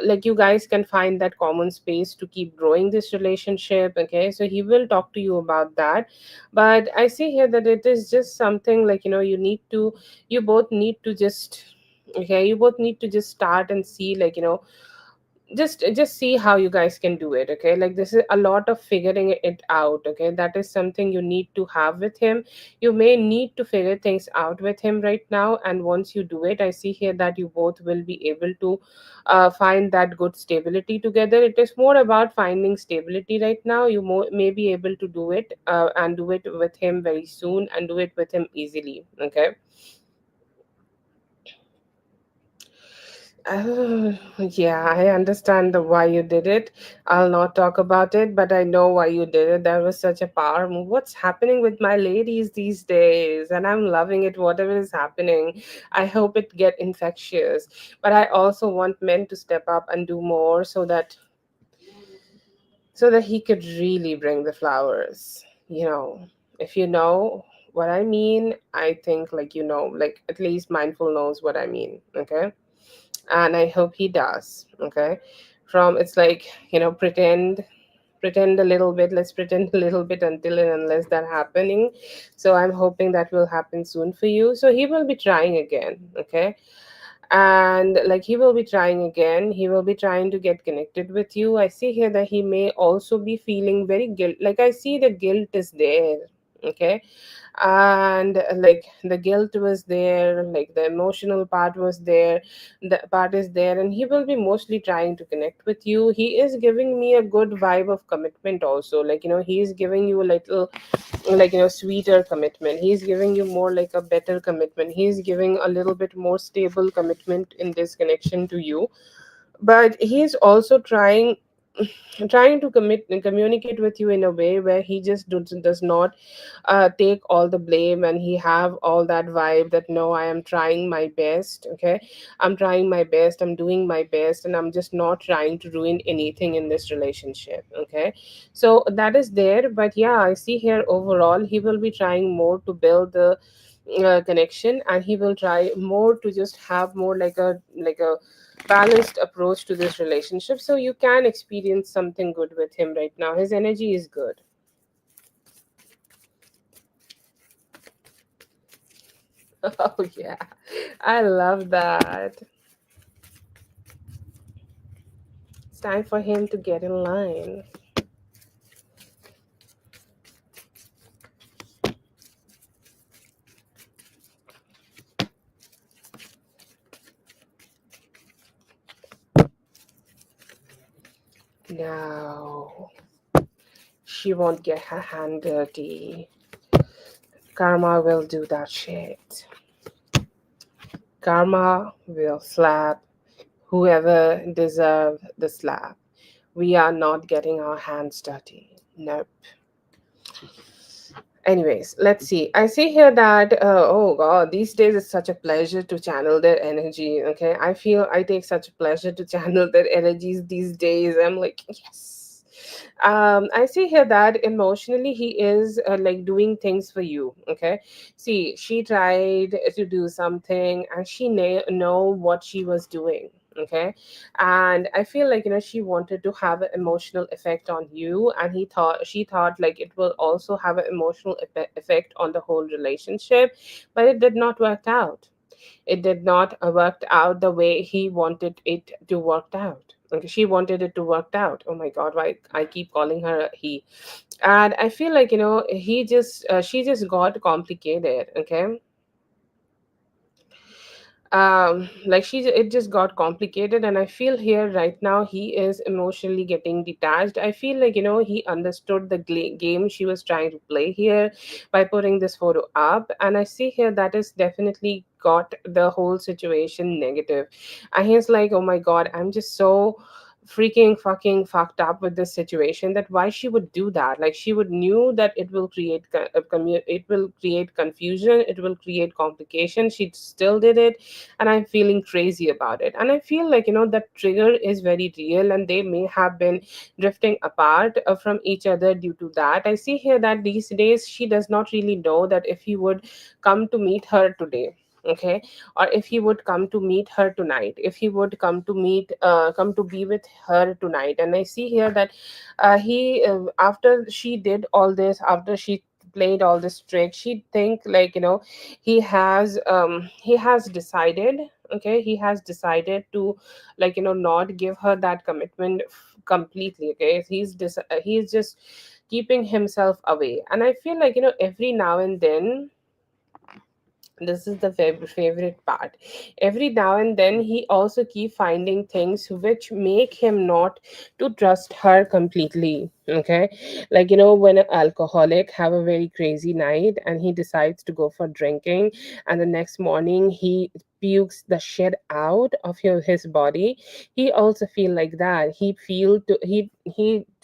like you guys can find that common space to keep growing this relationship. Okay, so he will talk to you about that. But I see here that it is just something like, you both need to just, okay, you both need to just start and see like, just see how you guys can do it. Okay, like this is a lot of figuring it out. Okay, that is something you need to have with him. You may need to figure things out with him right now, and once you do it, I see here that you both will be able to find that good stability together. It is more about finding stability right now. You may be able to do it, and do it with him very soon, and do it with him easily. Okay. Oh, yeah, I understand the why you did it. I'll not talk about it, but I know why you did it. That was such a power move. What's happening with my ladies these days? And I'm loving it, whatever is happening. I hope it get infectious. But I also want men to step up and do more so that he could really bring the flowers. If you know what I mean, I think like like at least mindful knows what I mean. Okay, and I hope he does. Okay, from it's like, pretend pretend a little bit, let's pretend a little bit until and unless that happening. So I'm hoping that will happen soon for you. So he will be trying again, okay? And like he will be trying again, he will be trying to get connected with you. I see here that he may also be feeling very guilt, like I see the guilt is there, okay? And like the guilt was there, like the emotional part was there, the part is there, and he will be mostly trying to connect with you. He is giving me a good vibe of commitment also, like he is giving you a little, sweeter commitment. He's giving you more like a better commitment. He's giving a little bit more stable commitment in this connection to you. But he's also trying to communicate with you in a way where he just does not take all the blame, and he have all that vibe that no, I am trying my best, okay? I'm trying my best, I'm doing my best, and I'm just not trying to ruin anything in this relationship, okay? So that is there. But yeah, I see here overall he will be trying more to build the connection, and he will try more to just have more like a balanced approach to this relationship, so you can experience something good with him right now. His energy is good. Oh yeah, I love that. It's time for him to get in line. No, she won't get her hand dirty. Karma will do that shit. Karma will slap whoever deserve the slap. We are not getting our hands dirty. Nope. Anyways, let's see. I see here that oh god, these days it's such a pleasure to channel their energy. Okay, I feel I take such a pleasure to channel their energies these days. I'm like, yes. I see here that emotionally he is like doing things for you. Okay, see, she tried to do something, and she know what she was doing. Okay, and I feel like she wanted to have an emotional effect on you, and she thought like it will also have an emotional effect on the whole relationship, but it did not work out. It did not work out the way he wanted it to work out. Okay, she wanted it to work out. Oh my god, why I keep calling her a he? And I feel like he just she just got complicated. Okay, like it just got complicated, and I feel here right now he is emotionally getting detached. I feel like he understood the game she was trying to play here by putting this photo up, and I see here that is definitely got the whole situation negative. And he's like, oh my god, I'm just so freaking fucking fucked up with this situation, that why she would do that. Like she would knew that it will create it will create confusion, it will create complication, she still did it. And I'm feeling crazy about it, and I feel like that trigger is very real, and they may have been drifting apart from each other due to that. I see here that these days she does not really know that if he would come to meet her today, okay, or if he would come to meet her tonight, if he would come to be with her tonight. And I see here that he after she did all this, after she played all this trick, she think like he has decided, okay, he has decided to like not give her that commitment completely. Okay, he's just keeping himself away. And I feel like every now and then, this is the favorite part, every now and then he also keep finding things which make him not to trust her completely. Okay, like when an alcoholic have a very crazy night and he decides to go for drinking, and the next morning he pukes the shit out of his body. He also feel like that. He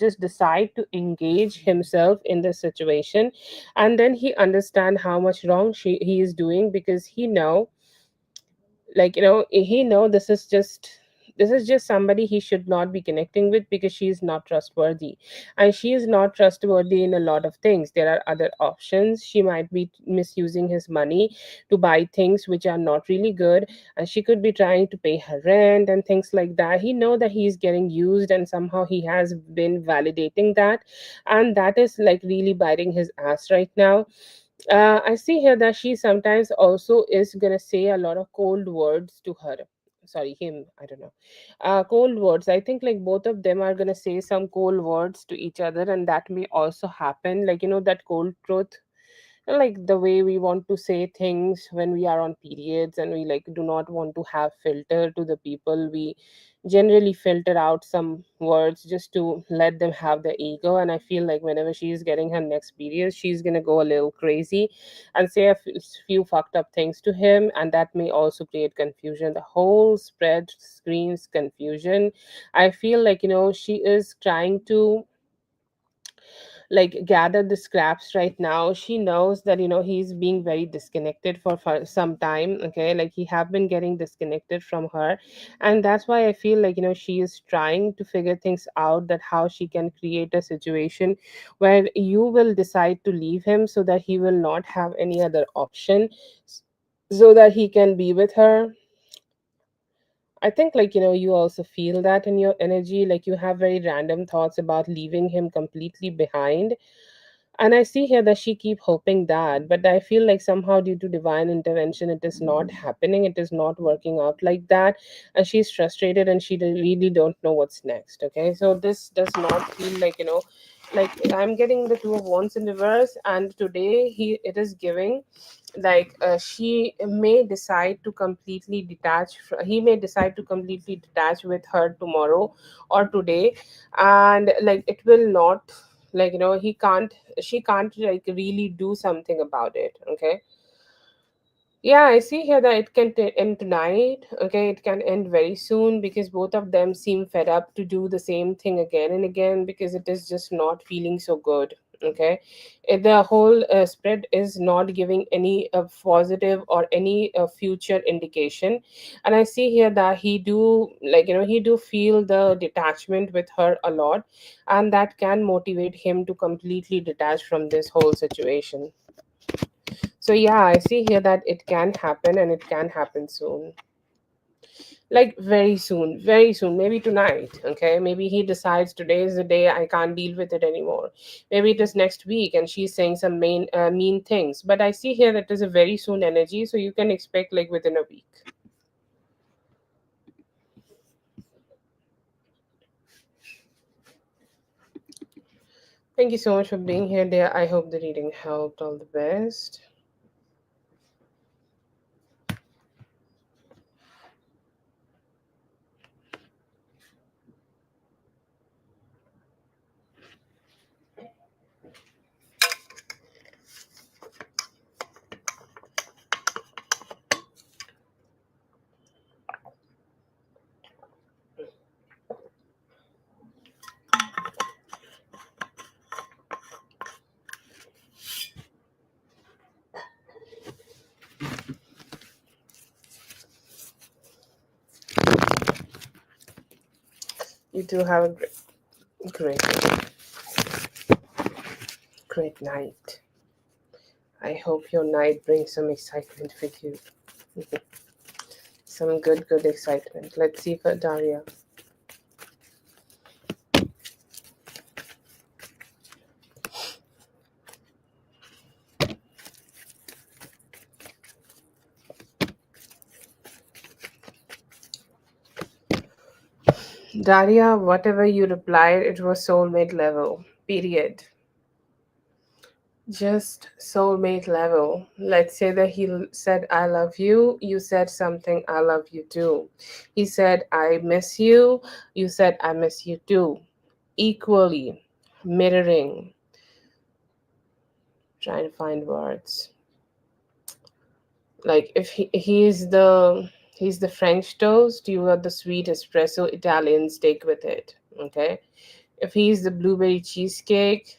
just decide to engage himself in the situation, and then he understand how much wrong he is doing, because he know, like he know this is just This is just somebody he should not be connecting with because she is not trustworthy. And she is not trustworthy in a lot of things. There are other options. She might be misusing his money to buy things which are not really good, and she could be trying to pay her rent and things like that. He know that he is getting used, and somehow he has been validating that, and that is like really biting his ass right now. I see here that she sometimes also is gonna say a lot of cold words to her. Sorry, him. I don't know. Cold words. I think like both of them are gonna say some cold words to each other, and that may also happen. Like, that cold truth, like the way we want to say things when we are on periods, and we like do not want to have filter to the people. We generally filter out some words just to let them have the ego, and I feel like whenever she is getting her next period, she's gonna go a little crazy and say a few fucked up things to him, and that may also create confusion. The whole spread screams confusion. I feel like, she is trying to like gather the scraps right now. She knows that he's being very disconnected for some time. Okay, like he have been getting disconnected from her, and that's why I feel like she is trying to figure things out, that how she can create a situation where you will decide to leave him so that he will not have any other option, so that he can be with her. I think like you also feel that in your energy, like you have very random thoughts about leaving him completely behind. And I see here that she keep hoping that, but I feel like somehow due to divine intervention, it is not happening. It is not working out like that, and she's frustrated, and she really don't know what's next. Okay, so this does not feel like like I'm getting the two of wands in reverse, and today it is giving like she may decide to completely detach he may decide to completely detach with her tomorrow or today, and like it will not, like he can't she can't like really do something about it. Okay, yeah, I see here that it can end tonight. Okay, it can end very soon because both of them seem fed up to do the same thing again and again, because it is just not feeling so good. Okay, the whole spread is not giving any positive or any future indication, and I see here that he do like he do feel the detachment with her a lot, and that can motivate him to completely detach from this whole situation. So yeah, I see here that it can happen, and it can happen soon. Like very soon, maybe tonight. Okay, maybe he decides today is the day I can't deal with it anymore. Maybe it is next week and she's saying some mean things. But I see here that it is a very soon energy, so you can expect like within a week. Thank you so much for being here, dear. I hope the reading helped. All the best. You too have a great, great night. I hope your night brings some excitement with you. Some good excitement. Let's see for Daria. Daria, whatever you replied, it was soulmate level. Period. Just soulmate level. Let's say that he said, I love you. You said something, I love you too. He said, I miss you. You said, I miss you too. Equally. Mirroring. Trying to find words. Like if he's the French toast, you are the sweet espresso Italian steak with it. Okay. If he's the blueberry cheesecake,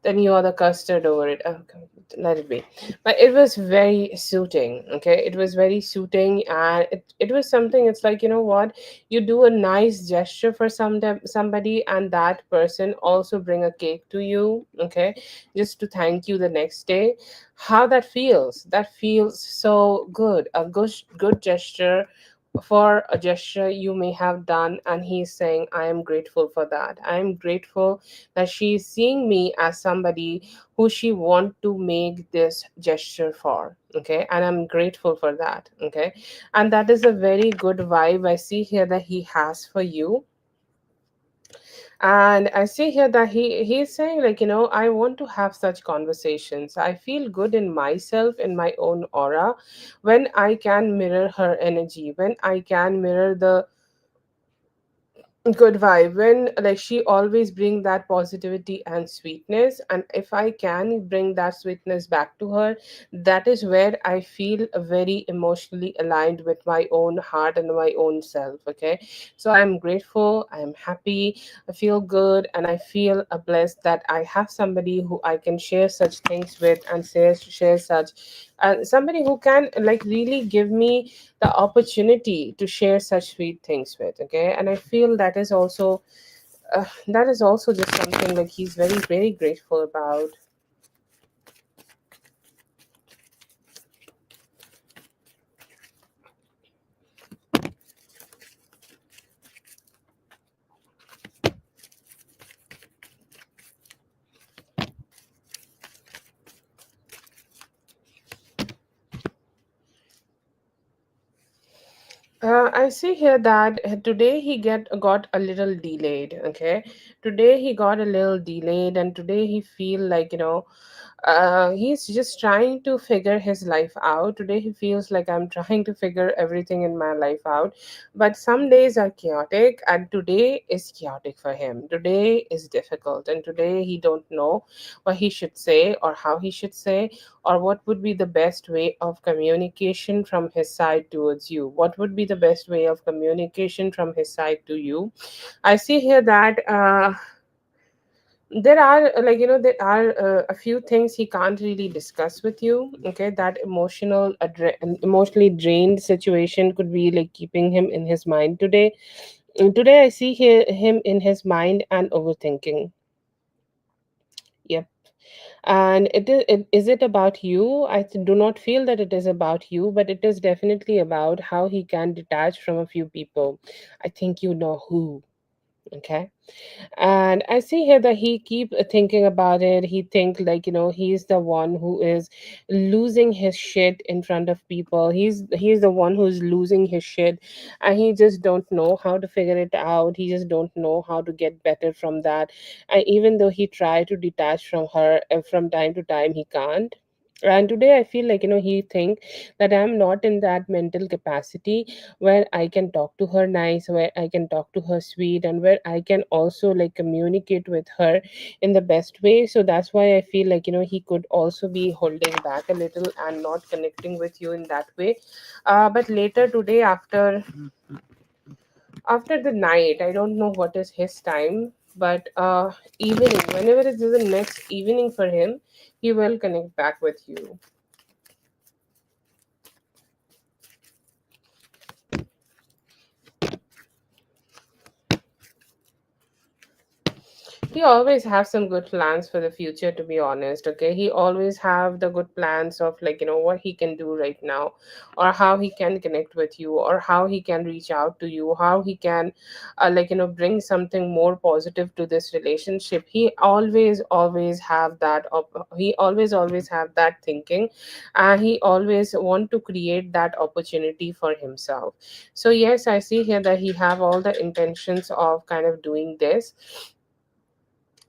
Then you are the custard over it. Oh, come, let it be. But it was very suiting. Okay, it was very suiting, and it was something. It's like, you know what, you do a nice gesture for somebody, and that person also bring a cake to you. Okay, just to thank you the next day. How that feels? That feels so good. A good gesture for a gesture you may have done, and he's saying, I am grateful for that. I am grateful that she is seeing me as somebody who she want to make this gesture for. Okay, and I'm grateful for that. Okay, and that is a very good vibe I see here that he has for you. And I see here that he's saying, like, you know, I want to have such conversations. I feel good in myself, in my own aura, when I can mirror her energy, when I can mirror the good vibe, when like she always bring that positivity and sweetness, and if I can bring that sweetness back to her, that is where I feel very emotionally aligned with my own heart and my own self. Okay, so I'm grateful, I'm happy, I feel good, and I feel blessed that I have somebody who I can share such things with, and share such somebody who can like really give me the opportunity to share such sweet things with. Okay, and I feel that is also just something like he's very very grateful about. I see here that today he get got a little delayed. Okay, today he got a little delayed, and today he feel like, you know, he's just trying to figure his life out. Today he feels like, I'm trying to figure everything in my life out. But some days are chaotic, and today is chaotic for him. Today is difficult, and today he don't know what he should say or how he should say, or what would be the best way of communication from his side towards you. What would be the best way of communication from his side to you? I see here that there are like, you know, there are a few things he can't really discuss with you. Okay, that emotionally drained situation could be like keeping him in his mind today. And today I see him in his mind and overthinking. Yep. And is it about you? Do not feel that it is about you, but it is definitely about how he can detach from a few people. I think you know who. Okay, and I see here that he keep thinking about it. He think like, you know, he's the one who is losing his shit in front of people. He's the one who's losing his shit, and he just don't know how to figure it out. He just don't know how to get better from that. And even though he try to detach from her from time to time, he can't. And today I feel like, you know, he think that I'm not in that mental capacity where I can talk to her nice, where I can talk to her sweet, and where I can also like communicate with her in the best way. So that's why I feel like, you know, he could also be holding back a little and not connecting with you in that way. But later today, after the night, I don't know what is his time, but evening, whenever it is the next evening for him, he will connect back with you. He always have some good plans for the future, to be honest. Okay, he always have the good plans of like, you know, what he can do right now, or how he can connect with you, or how he can reach out to you, how he can like, you know, bring something more positive to this relationship. He always have that he always have that thinking, and he always want to create that opportunity for himself. So yes, I see here that he have all the intentions of kind of doing this.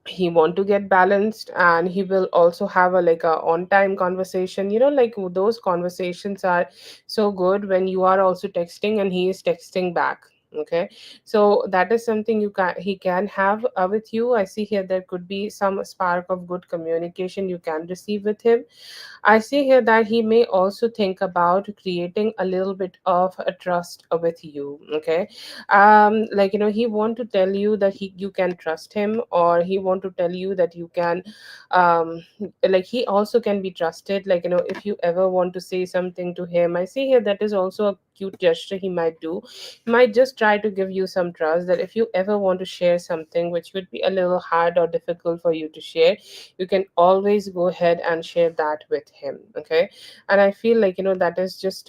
He want to get balanced, and he will also have a like a on time conversation. You know, like those conversations are so good when you are also texting and he is texting back. Okay, so that is something you can he can have with you. I see here there could be some spark of good communication you can receive with him. I see here that he may also think about creating a little bit of a trust with you. Okay, like he want to tell you that you can trust him, or he want to tell you that you can, like he also can be trusted. Like if you ever want to say something to him, I see here that is also a cute gesture he might do. He might just try to give you some trust that if you ever want to share something which would be a little hard or difficult for you to share, you can always go ahead and share that with him. Okay, and I feel like that is just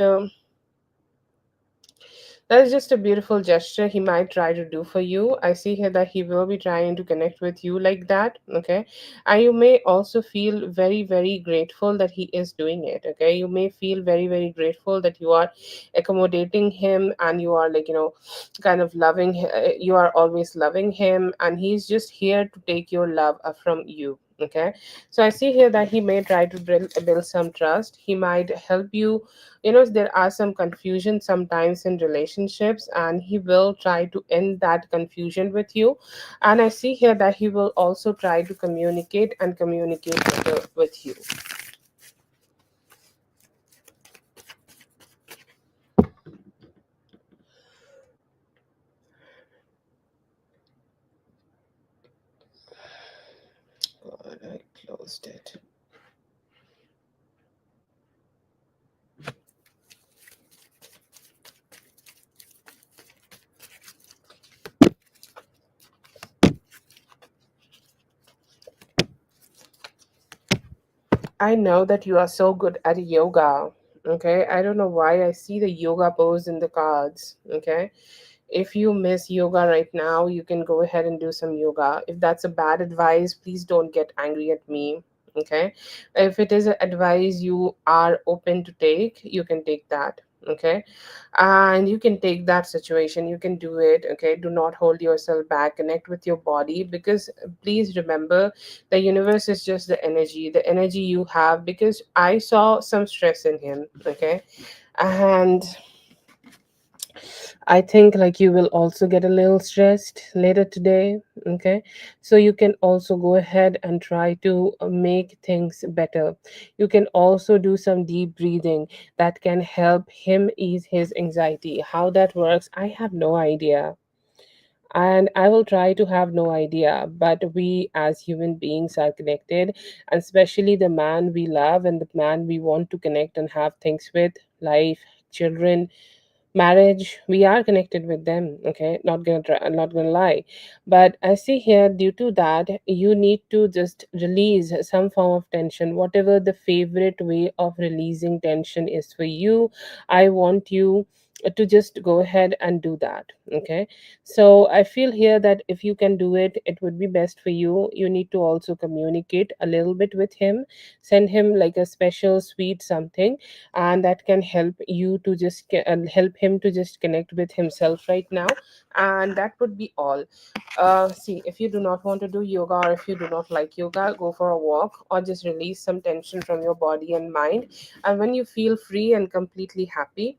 a beautiful gesture he might try to do for you. I see here that he will be trying to connect with you like that. Okay, and you may also feel very very grateful that he is doing it. Okay, you may feel very very grateful that you are accommodating him, and you are kind of you are always loving him, and he's just here to take your love from you. Okay, so I see here that he may try to build some trust. He might help you. There are some confusion sometimes in relationships, and he will try to end that confusion with you. And I see here that he will also try to communicate better with you. God, I closed it. I know that you are so good at yoga. Okay, I don't know why I see the yoga pose in the cards. Okay, if you miss yoga right now, you can go ahead and do some yoga. If that's a bad advice, please don't get angry at me. Okay, if it is an advice you are open to take, you can take that. Okay, and you can take that situation, you can do it. Okay, do not hold yourself back, connect with your body, because please remember, the universe is just the energy you have, because I saw some stress in him. Okay, and I think like you will also get a little stressed later today. Okay, so you can also go ahead and try to make things better. You can also do some deep breathing that can help him ease his anxiety. How that works, I have no idea, and I will try to have no idea. But we as human beings are connected, and especially the man we love and the man we want to connect and have things with, life, children, marriage, we are connected with them. Okay, not gonna lie, but I see here, due to that, you need to just release some form of tension, whatever the favorite way of releasing tension is for you. I want you to just go ahead and do that. Okay, so I feel here that if you can do it, it would be best for you. You need to also communicate a little bit with him, send him like a special sweet something, and that can help you to help him to just connect with himself right now. And that would be all. See, if you do not want to do yoga, or if you do not like yoga, go for a walk, or just release some tension from your body and mind. And when you feel free and completely happy,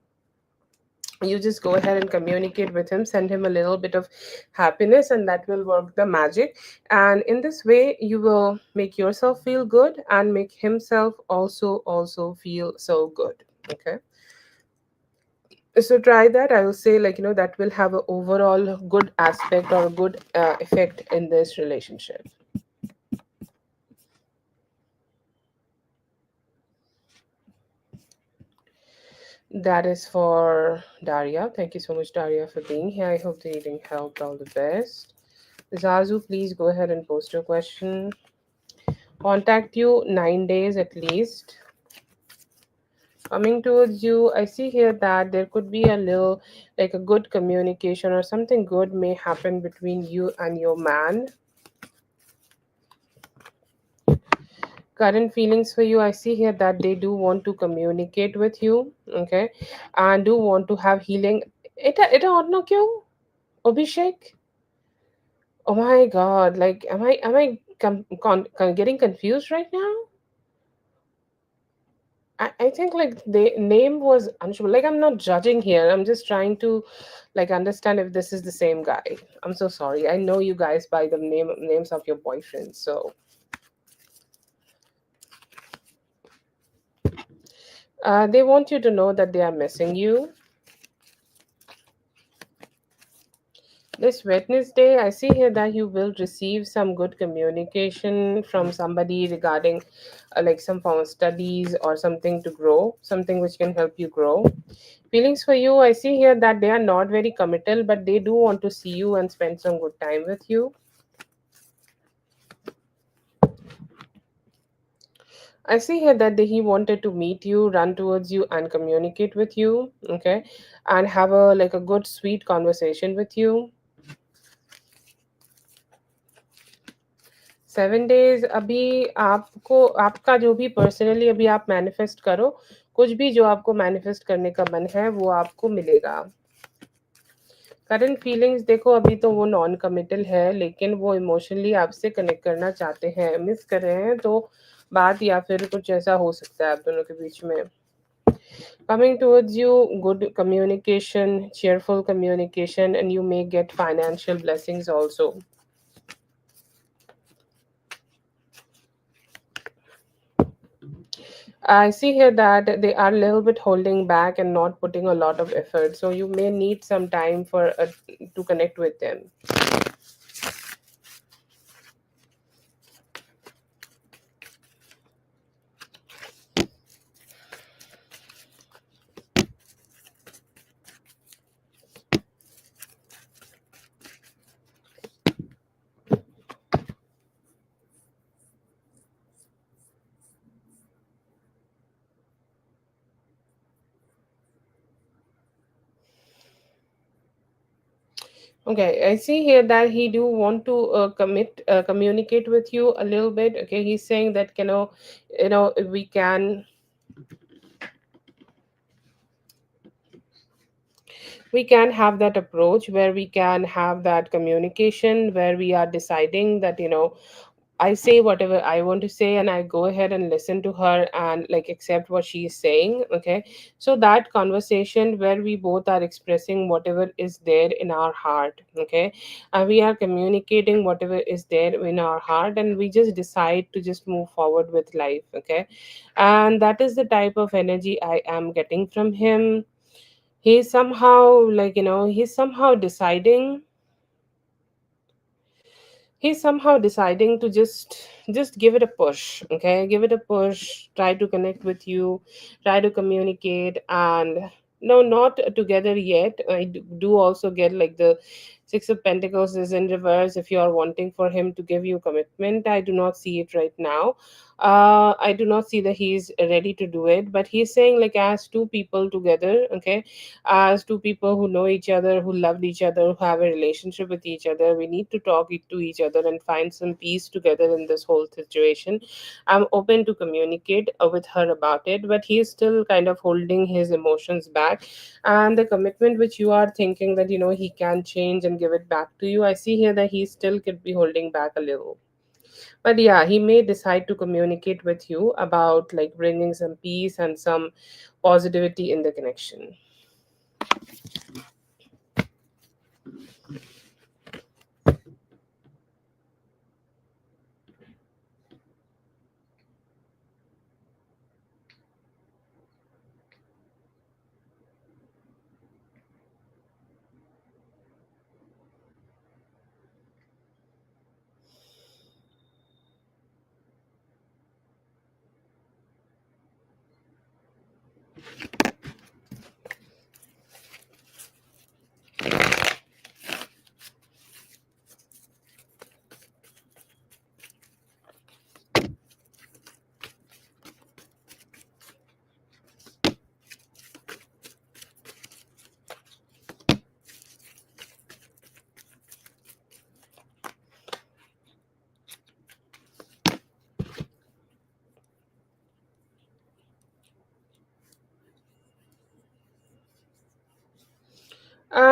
you just go ahead and communicate with him, send him a little bit of happiness, and that will work the magic. And in this way, you will make yourself feel good and make himself also feel so good. Okay, so try that. I will say, that will have an overall good aspect or a good effect in this relationship. That is for Daria. Thank you so much, Daria, for being here. I hope the reading helped. All the best. Zazu, please go ahead and post your question. Contact you 9 days at least. Coming towards you, I see here that there could be a little, like a good communication, or something good may happen between you and your man. Current feelings for you, I see here that they do want to communicate with you. Okay, and do want to have healing. It not kyo Abhishek. Oh my god, like am I getting confused right now? I think like the name was unsure. Like I'm not judging here. I'm just trying to like understand if this is the same guy. I'm so sorry. I know you guys by the names of your boyfriends. So they want you to know that they are missing you. This Wednesday, I see here that you will receive some good communication from somebody regarding like some form of studies or something to grow, something which can help you grow. Feelings for you, I see here that they are not very committal, but they do want to see you and spend some good time with you. I see here that he wanted to meet you, run towards you, and communicate with you, okay, and have a like a good, sweet conversation with you. 7 days अभी आपको आपका जो भी personally अभी आप manifest करो, कुछ भी जो आपको मैनिफेस्ट करने का मन है वो आपको मिलेगा. करंट फीलिंग्स देखो अभी तो वो नॉन कमिटल है, लेकिन वो इमोशनली आपसे कनेक्ट करना चाहते हैं, मिस कर रहे हैं, तो बात या फिर कुछ ऐसा हो सकता है आप दोनों के बीच में. Coming towards you, good communication, cheerful communication, and you may get financial blessings also. I see here that they are a little bit holding back and not putting a lot of effort. So you may need some time for to connect with them. Okay, I see here that he do want to communicate with you a little bit. Okay, he's saying that we can have that approach where we can have that communication where we are deciding that I say whatever I want to say and I go ahead and listen to her and like accept what she is saying. Okay. So that conversation where we both are expressing whatever is there in our heart. Okay. And we are communicating whatever is there in our heart and we just decide to just move forward with life. Okay. And that is the type of energy I am getting from him. He's somehow like, he's somehow deciding to just give it a push. Okay, give it a push, try to connect with you, try to communicate. And no, not together yet. I do also get like the Six of Pentacles is in reverse. If you are wanting for him to give you commitment, I do not see it right now. I do not see that he's ready to do it, but he's saying like as two people together. Okay, as two people who know each other, who loved each other, who have a relationship with each other, we need to talk to each other and find some peace together in this whole situation. I'm open to communicate with her about it, but he's still kind of holding his emotions back. And the commitment which you are thinking that he can change and give it back to you, I see here that he still could be holding back a little. But yeah, he may decide to communicate with you about like bringing some peace and some positivity in the connection.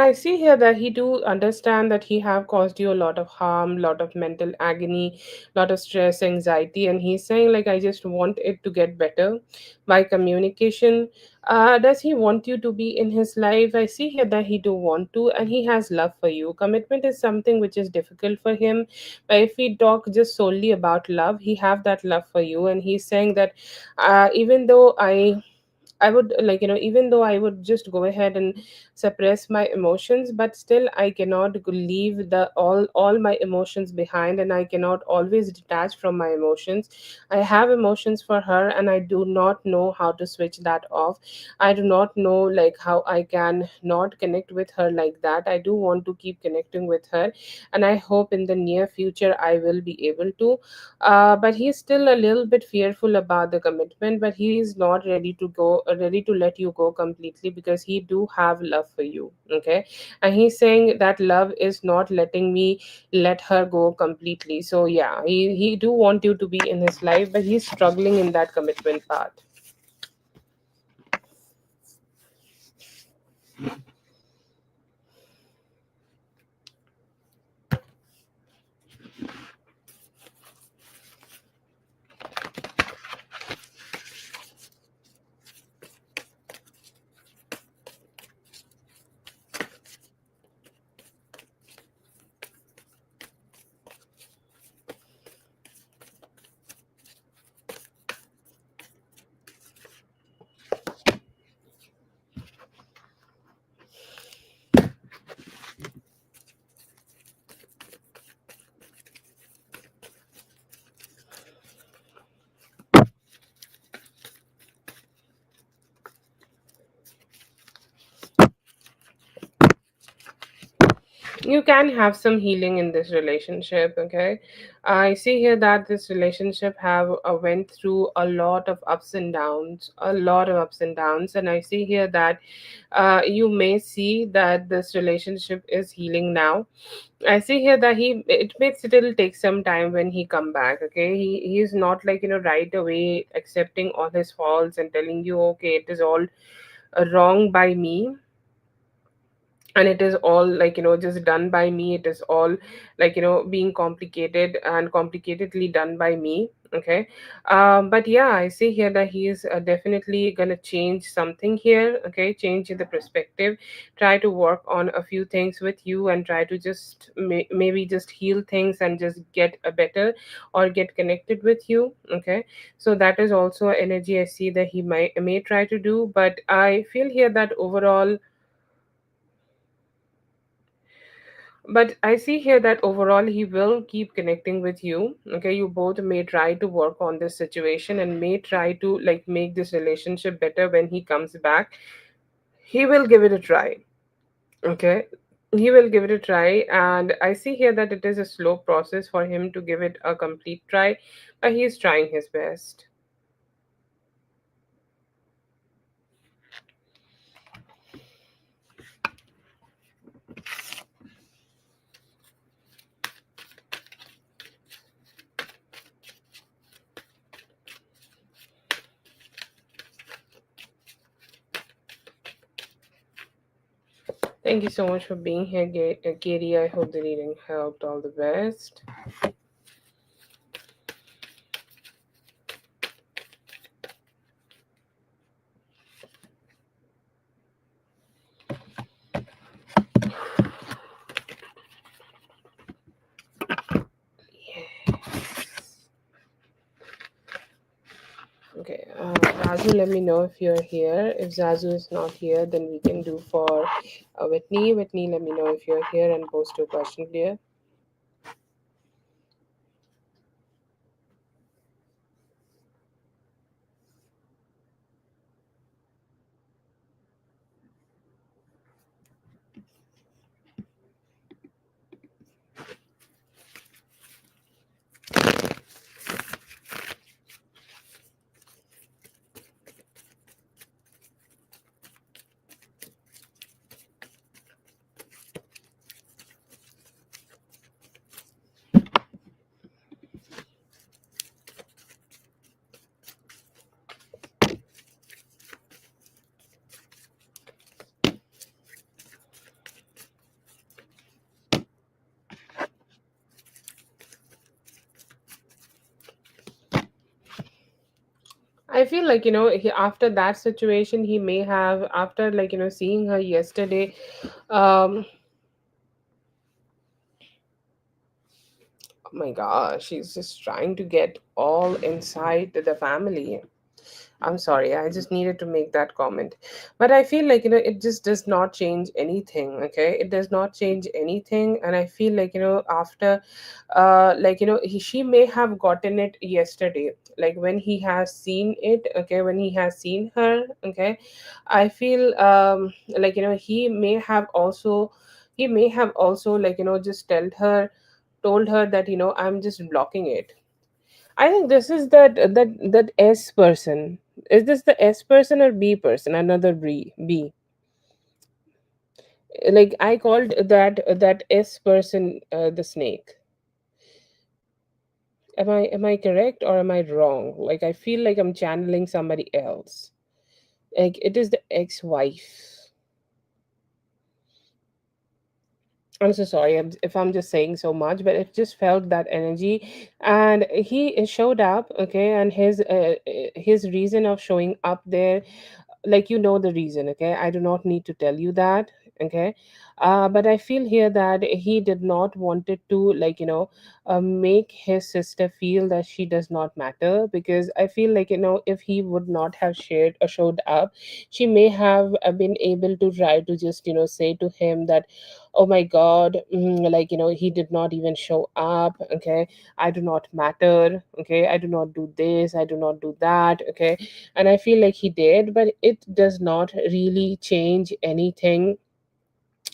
I see here that he do understand that he have caused you a lot of harm, lot of mental agony, lot of stress, anxiety, and he's saying like, I just want it to get better by communication. Does he want you to be in his life? I see here that he do want to, and he has love for you. Commitment is something which is difficult for him, but if we talk just solely about love, he have that love for you, and he's saying that even though I would like, even though I would just go ahead and suppress my emotions, but still I cannot leave the all my emotions behind, and I cannot always detach from my emotions. I have emotions for her, and I do not know how to switch that off. I do not know like how I can not connect with her like that. I do want to keep connecting with her, and I hope in the near future I will be able to. But he's still a little bit fearful about the commitment, but he is not ready to go, ready to let you go completely, because he do have love for you. Okay, and he's saying that love is not letting me let her go completely. So yeah, he do want you to be in his life, but he's struggling in that commitment part. You can have some healing in this relationship. Okay, I see here that this relationship have went through a lot of ups and downs, a lot of ups and downs, and I see here that you may see that this relationship is healing now. I see here that it may still take some time when he come back. Okay, he's not like, right away accepting all his faults and telling you, okay, it is all wrong by me, and it is all like, just done by me. It is all like, being complicated and complicatedly done by me. Okay, but yeah, I see here that he is definitely gonna change something here. Okay, change the perspective, try to work on a few things with you, and try to just maybe just heal things and just get a better or get connected with you. Okay, so that is also energy I see that he may try to do, but I feel here that overall, but I see here that overall he will keep connecting with you. Okay, you both may try to work on this situation and may try to like make this relationship better when he comes back. He will give it a try. Okay, he will give it a try, and I see here that it is a slow process for him to give it a complete try, but he is trying his best. Thank you so much for being here, Katie. I hope the reading helped. All the best. Okay, Zazu, let me know if you're here. If Zazu is not here, then we can do for Whitney. Whitney, let me know if you're here and post your question, dear. I feel like, after that situation, he may have, after, like, seeing her yesterday, um, oh my gosh, she's just trying to get all inside the family. I'm sorry, I just needed to make that comment. But I feel like, it just does not change anything, okay? It does not change anything. And I feel like, after, like, she may have gotten it yesterday, like when he has seen it, okay, when he has seen her, okay? I feel, like, he may have also, like, just told her that, I'm just blocking it. I think this is that S person. Is this the S person or B person? Another B. Like I called that S person the snake. Am I correct or am I wrong? Like I feel like I'm channeling somebody else. Like it is the ex-wife. I'm so sorry if I'm just saying so much, but it just felt that energy, and he showed up, okay, and his reason of showing up there, like the reason, okay, I do not need to tell you that, okay. But I feel here that he did not wanted to, like, make his sister feel that she does not matter, because I feel like, if he would not have shared or showed up, she may have been able to try to just, say to him that, oh my god, like, he did not even show up, okay, I do not matter, okay, I do not do this, I do not do that, okay. And I feel like he did, but it does not really change anything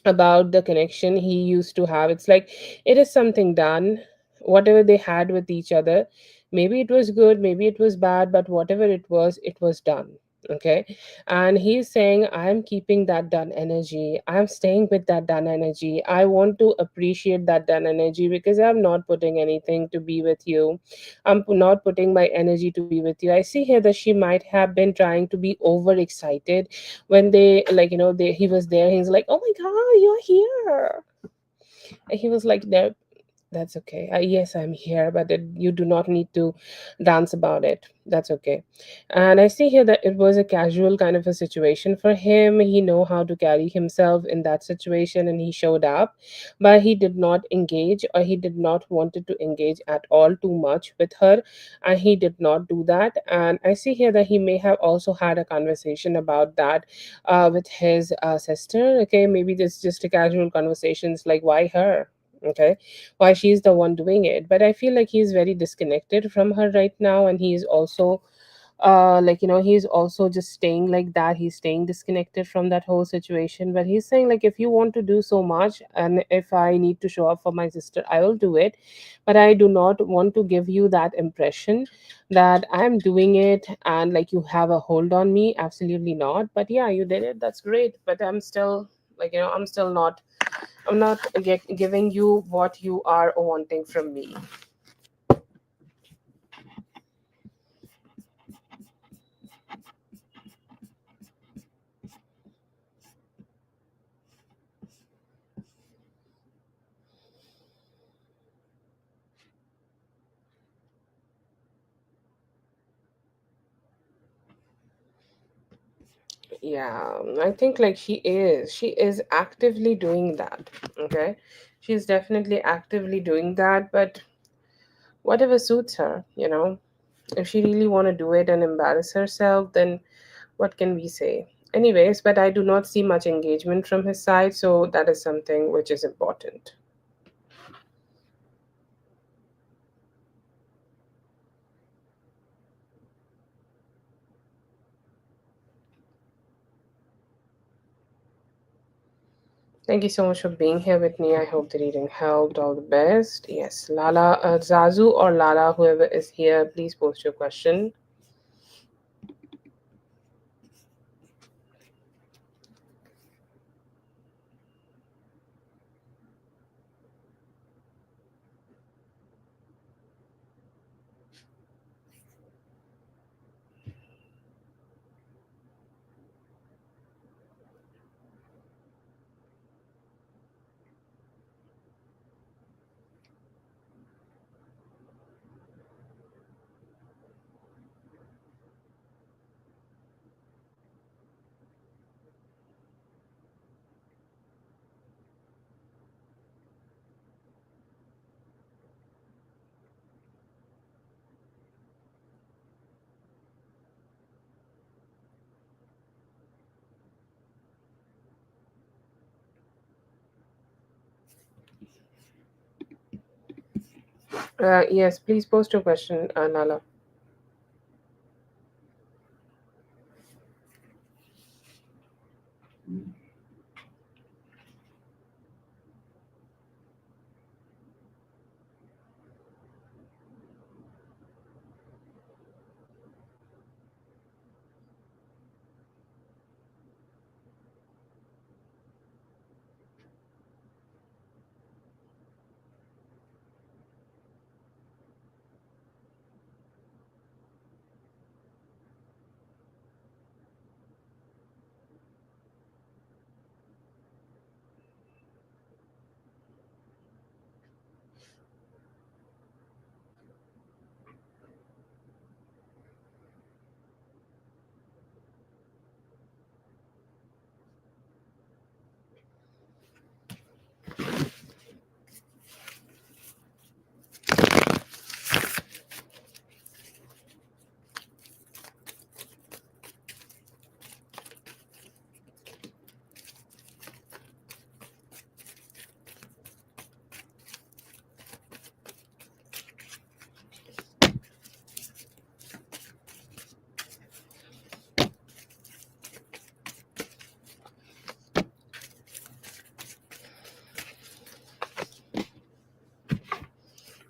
about the connection he used to have. It's like it is something done. Whatever they had with each other, maybe it was good, maybe it was bad, but whatever it was done. Okay. And he's saying, I'm keeping that done energy. I'm staying with that done energy. I want to appreciate that done energy because I'm not putting anything to be with you. Not putting my energy to be with you. I see here that she might have been trying to be overexcited when they, like, he was there. He's like, oh my god, you're here. And he was like, there, that's okay. Yes, I'm here, but you do not need to dance about it. That's okay. And I see here that it was a casual kind of a situation for him. He know how to carry himself in that situation, and he showed up, but he did not engage, or he did not wanted to engage at all too much with her, and he did not do that. And I see here that he may have also had a conversation about that with his sister. Okay, maybe this just a casual conversations like why her. Okay, why she's the one doing it. But I feel like he's very disconnected from her right now, and he's also like, he's also just staying like that. He's staying disconnected from that whole situation, but he's saying like, if you want to do so much, and if I need to show up for my sister, I will do it, but I do not want to give you that impression that I'm doing it and like you have a hold on me. Absolutely not. But yeah, you did it, that's great, but I'm still, like, I'm not giving you what you are wanting from me. Yeah, I think like she is actively doing that. Okay, she's definitely actively doing that, but whatever suits her, if she really want to do it and embarrass herself, then what can we say? Anyways, but I do not see much engagement from his side, so that is something which is important. Thank you so much for being here with me. I hope the reading helped. All the best. Yes, Lala, Zazu or Lala, whoever is here, please post your question. Yes, please post your question, Nala.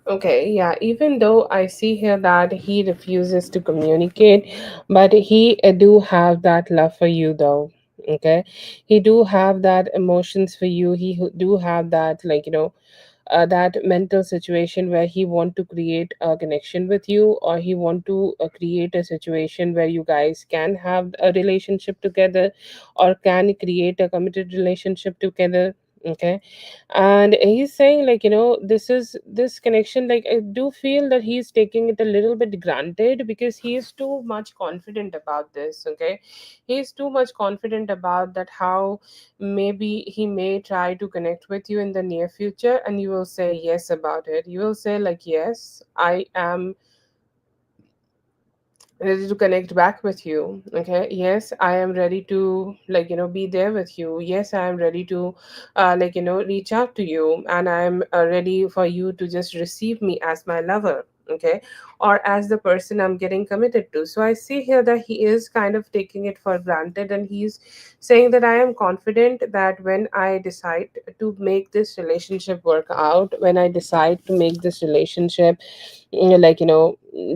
Okay, yeah, even though I see here that he refuses to communicate, but he do have that love for you though. Okay, he do have that emotions for you. Do have that, like, that mental situation where he want to create a connection with you, or he want to create a situation where you guys can have a relationship together, or can create a committed relationship together. Okay, and he's saying, like, this is this connection, like, I do feel that he's taking it a little bit granted, because he is too much confident about this. Okay, he's too much confident about that, how maybe he may try to connect with you in the near future, and you will say yes about it. You will say, like, yes, I am ready to connect back with you. Okay, yes, I am ready to, like, be there with you. Yes, I am ready to like, reach out to you, and I'm ready for you to just receive me as my lover. Okay, or as the person I'm getting committed to. So I see here that he is kind of taking it for granted, and he's saying that I am confident that when I decide to make this relationship work out, when I decide to make this relationship, like,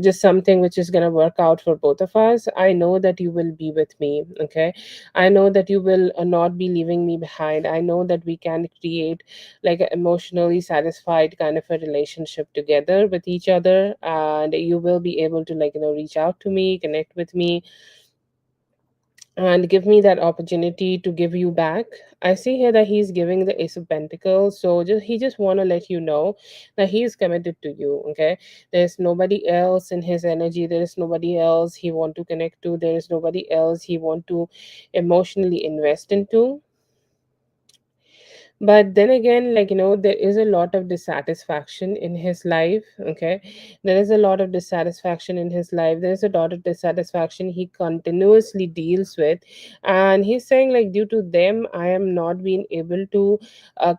just something which is going to work out for both of us, I know that you will be with me. Okay, I know that you will not be leaving me behind. I know that we can create like an emotionally satisfied kind of a relationship together with each other, and you will be able to, like, reach out to me, connect with me, and give me that opportunity to give you back. I see here that he's giving the Ace of Pentacles, so he just want to let you know that he is committed to you. Okay, there's nobody else in his energy. There is nobody else he want to connect to. There is nobody else he want to emotionally invest into. But then again, like, there is a lot of dissatisfaction in his life. Okay, there is a lot of dissatisfaction in his life. There's a lot of dissatisfaction he continuously deals with, and he's saying, like, due to them I am not being able to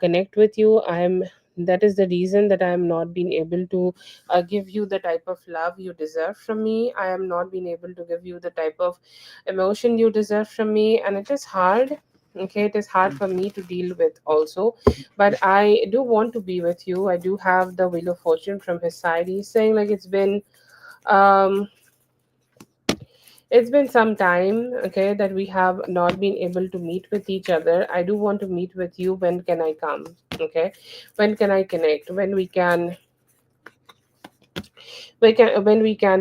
connect with you. I am That is the reason that I am not being able to give you the type of love you deserve from me. I am not being able to give you the type of emotion you deserve from me, and it is hard. Okay, it is hard for me to deal with also, but I do want to be with you. I do have the Wheel of Fortune from his side. He's saying, like, um it's been some time, okay, that we have not been able to meet with each other. I do want to meet with you. When can I come? Okay, when can I connect? When we can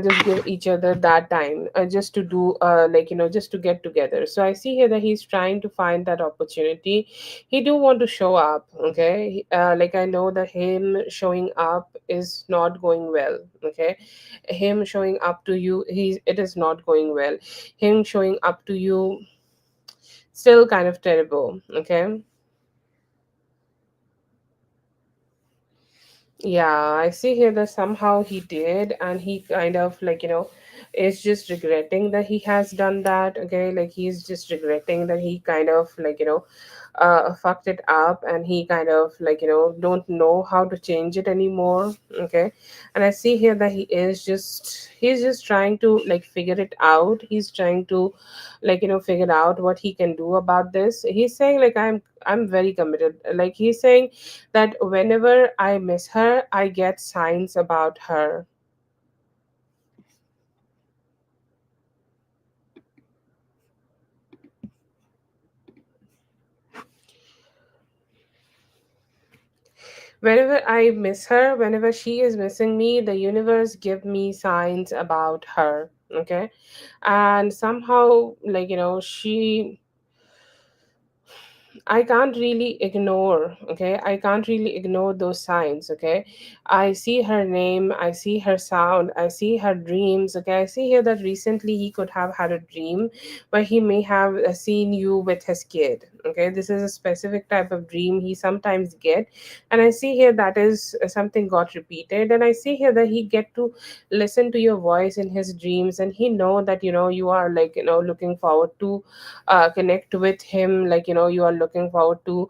just give each other that time, just to do, like, just to get together. So I see here that he's trying to find that opportunity. He do want to show up. Okay, like, I know that him showing up is not going well. Okay, him showing up to you, it is not going well. Him showing up to you, still kind of terrible. Okay, yeah, I see here that somehow he did, and he kind of, like, is just regretting that he has done that. Okay, like he's just regretting that he kind of like fucked it up, and he kind of like don't know how to change it anymore. Okay, and I see here that he's just trying to like figure it out. He's trying to figure out what he can do about this. He's saying like I'm very committed. Like he's saying that whenever I miss her, I get signs about her. Whenever I miss her, whenever she is missing me, the universe give me signs about her. Okay, and somehow I can't really ignore, okay? I can't really ignore those signs, okay? I see her name, I see her sound, I see her dreams, okay? I see here that recently he could have had a dream where he may have seen you with his kid, okay? This is a specific type of dream he sometimes get, and I see here that is something got repeated, and I see here that he get to listen to your voice in his dreams, and he know that you are looking forward to connect with him, you are looking forward to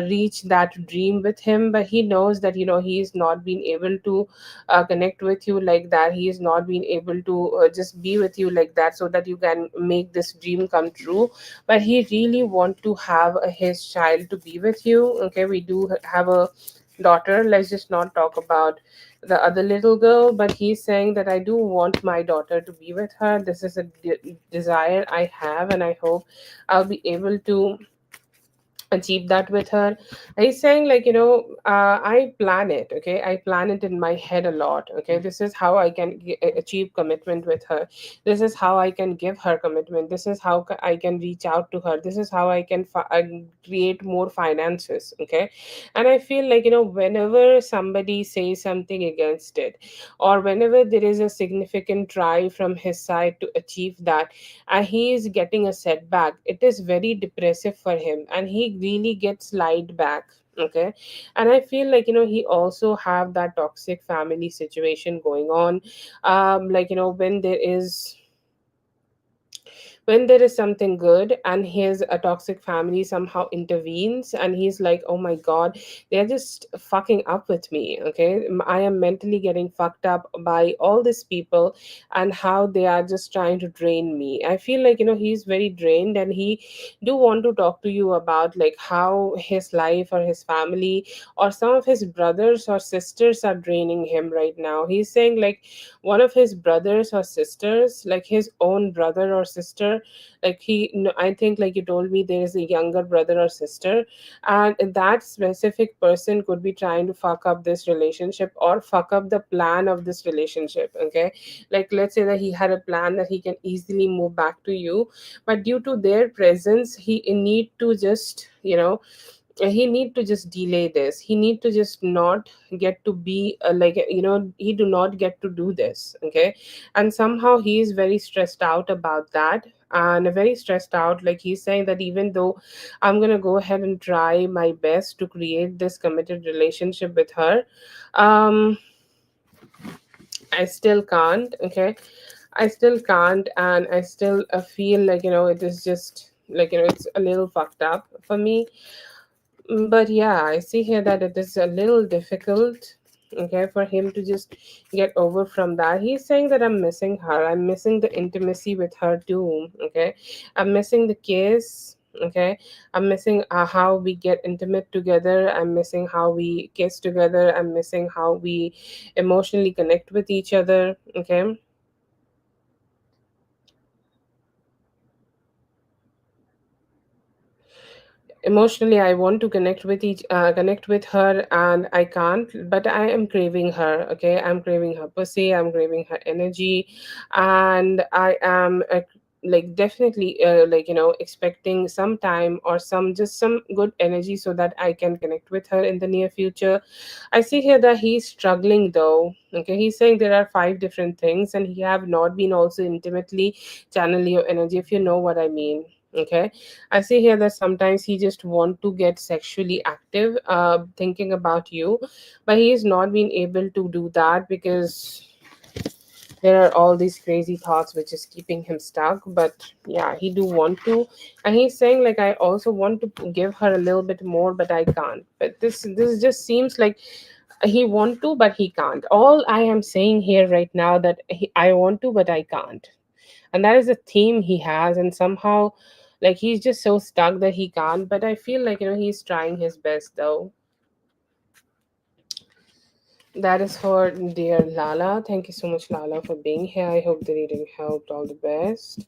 reach that dream with him, but he knows that he's not been able to connect with you like that. He is not been able to just be with you like that so that you can make this dream come true, but he really want to have his child to be with you. Okay, we do have a daughter. Let's just not talk about the other little girl, but he's saying that I do want my daughter to be with her. This is a desire I have, and I hope I'll be able to achieve that with her. He's saying I plan it. Okay, I plan it in my head a lot. Okay, this is how I can achieve commitment with her. This is how I can give her commitment. This is how I can reach out to her. This is how I can create more finances. Okay, and I feel whenever somebody says something against it, or whenever there is a significant try from his side to achieve that, and he is getting a setback, it is very depressive for him, and he really gets lied back. Okay, and I feel he also have that toxic family situation going on. When there is something good and his a toxic family somehow intervenes, and he's like, oh my god, they're just fucking up with me. Okay, I am mentally getting fucked up by all these people, and how they are just trying to drain me. I feel he's very drained, and he do want to talk to you about like how his life or his family or some of his brothers or sisters are draining him right now. He's saying like one of his brothers or sisters, like his own brother or sister, like he no, I think like you told me there is a younger brother or sister, and that specific person could be trying to fuck up this relationship or fuck up the plan of this relationship. Okay, like let's say that he had a plan that he can easily move back to you, but due to their presence he need to just he need to just delay this. He need to just not get to be he do not get to do this. Okay, and somehow he is very stressed out about that, and very stressed out. Like he's saying that even though I'm gonna go ahead and try my best to create this committed relationship with her, um I still can't. Okay, I still can't, and I still feel it is just it's a little fucked up for me. But yeah, I see here that it is a little difficult, okay, for him to just get over from that. He's saying that I'm missing her. I'm missing the intimacy with her too, okay? I'm missing the kiss, okay? I'm missing how we get intimate together. I'm missing how we kiss together. I'm missing how we emotionally connect with each other, okay? Emotionally I want to connect with her, and I can't, but I am craving her. Okay, I'm craving her pussy, I'm craving her energy, and I am definitely expecting some time or some good energy so that I can connect with her in the near future. I see here that he's struggling though. Okay, he's saying there are five different things, and he have not been also intimately channel your energy, if you know what I mean. Okay, I see here that sometimes he just want to get sexually active, thinking about you, but he is not being able to do that because there are all these crazy thoughts which is keeping him stuck. But yeah, he do want to, and he's saying like, I also want to give her a little bit more, but I can't. But this just seems like he want to, but he can't. All I am saying here right now, that I want to, but I can't. And that is a theme he has, and somehow like he's just so stuck that he can't. But I feel like, he's trying his best though. That is for dear Lala. Thank you so much, Lala, for being here. I hope the reading helped. All the best.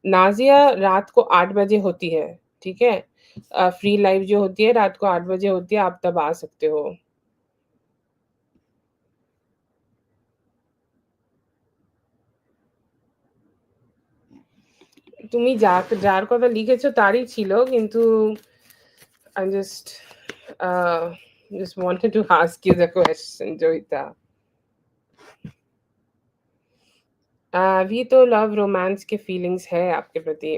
Nazia, रात को 8 बजे होती है, ठीक है? Free live जो होती है रात को 8 बजे होती है, आप तब आ सकते हो। তুমি যার কথা লিখেছো তারই ছিল, কিন্তু I just wanted to ask you the question, Joita. अभी तो लव रोमांस के फीलिंग्स है आपके प्रति।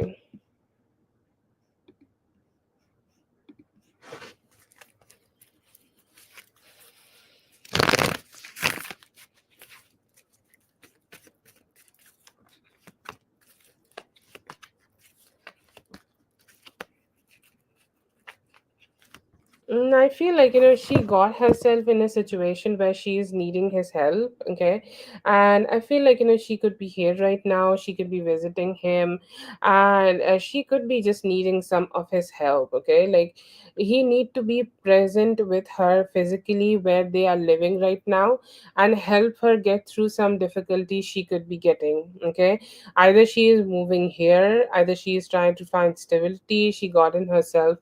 I feel like, she got herself in a situation where she is needing his help, okay? And I feel like, she could be here right now, she could be visiting him, and she could be just needing some of his help, okay? Like, he need to be present with her physically where they are living right now, and help her get through some difficulty she could be getting, okay? Either she is moving here, either she is trying to find stability, she got in herself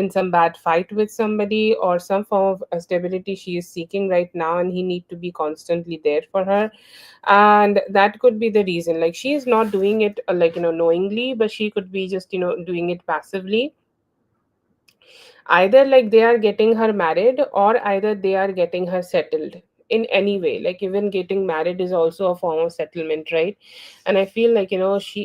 in some bad fight with somebody, or some form of stability she is seeking right now, and he need to be constantly there for her. And that could be the reason, like she is not doing it like, knowingly, but she could be just, doing it passively. Either like they are getting her married, or either they are getting her settled in any way. Like even getting married is also a form of settlement, right? And I feel like, he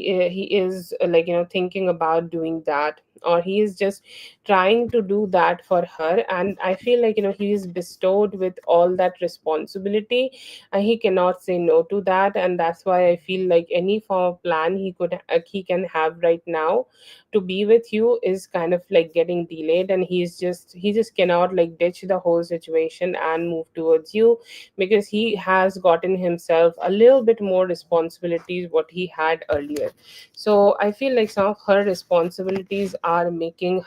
is like, thinking about doing that, or he is just trying to do that for her. And I feel like, he is bestowed with all that responsibility, and he cannot say no to that. And that's why I feel like any form of plan he can have right now to be with you is kind of like getting delayed. And he just cannot like ditch the whole situation and move towards you, because he has gotten himself a little bit more responsibilities what he had earlier. So I feel like some of her responsibilities are making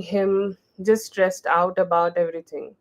him just stressed out about everything.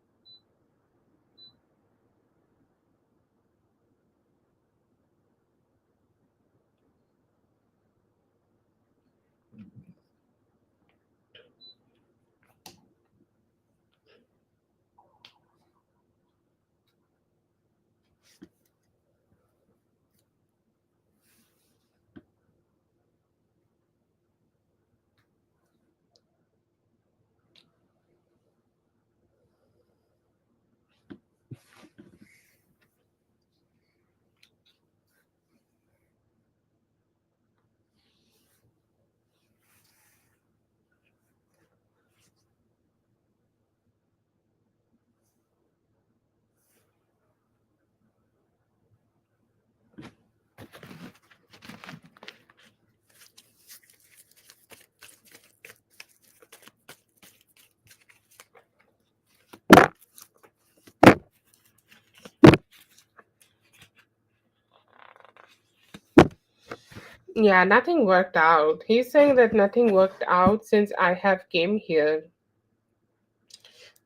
Yeah, nothing worked out. He's saying that nothing worked out since I have came here.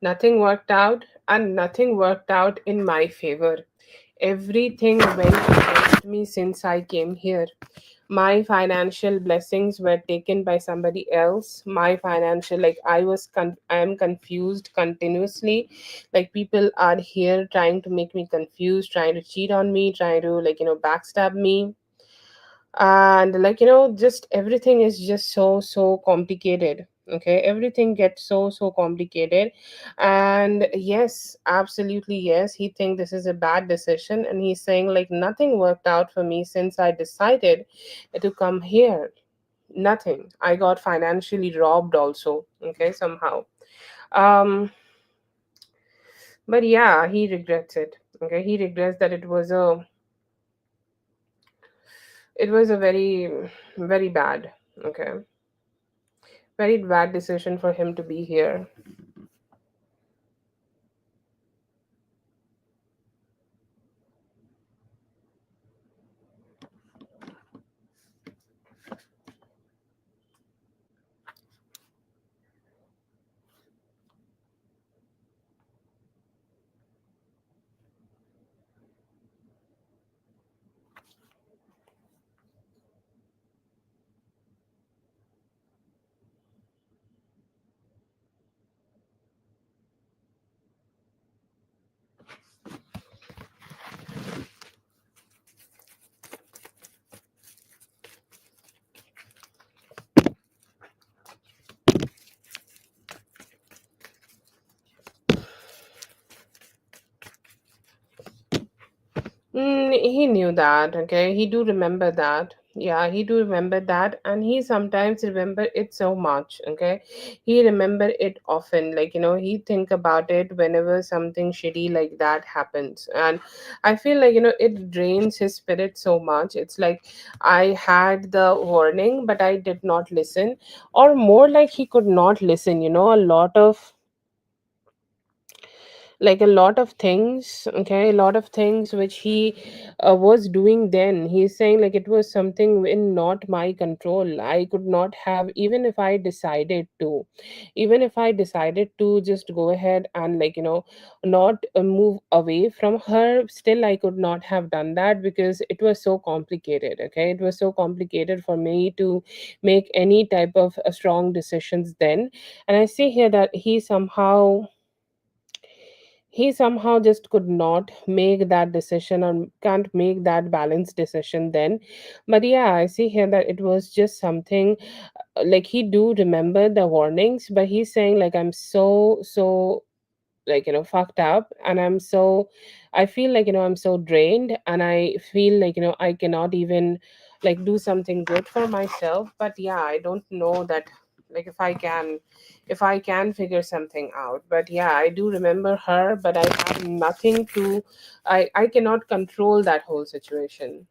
Nothing worked out, and nothing worked out in my favor. Everything went against me since I came here. My financial blessings were taken by somebody else. My financial, like I am confused continuously. Like people are here trying to make me confused, trying to cheat on me, trying to like, backstab me. And like, just everything is just so complicated. Okay, everything gets so complicated. And yes, absolutely, yes, he think this is a bad decision, and he's saying like nothing worked out for me since I decided to come here. Nothing. I got financially robbed also, okay, somehow. Um but yeah, he regrets it. Okay, he regrets that it was a It was a very bad, okay, very bad decision for him to be here. He knew that, okay? He do remember that. Yeah, he do remember that, and he sometimes remember it so much, okay? He remember it often, like, he think about it whenever something shitty like that happens. And I feel like, it drains his spirit so much. It's like I had the warning, but I did not listen, or more like he could not listen, a lot of things, okay, a lot of things which he was doing. Then he's saying like it was something in not my control. I could not have, even if I decided to, even if I decided to just go ahead and not move away from her, still I could not have done that because it was so complicated. Okay, it was so complicated for me to make any type of strong decisions then. And I see here that he somehow just could not make that decision, or can't make that balanced decision then. But yeah, I see here that it was just something, like he do remember the warnings, but he's saying like I'm so fucked up, and I feel like I'm so drained, and I feel like I cannot even like do something good for myself. But yeah, I don't know that, like if I can figure something out. But yeah, I do remember her, but I have nothing to, I cannot control that whole situation.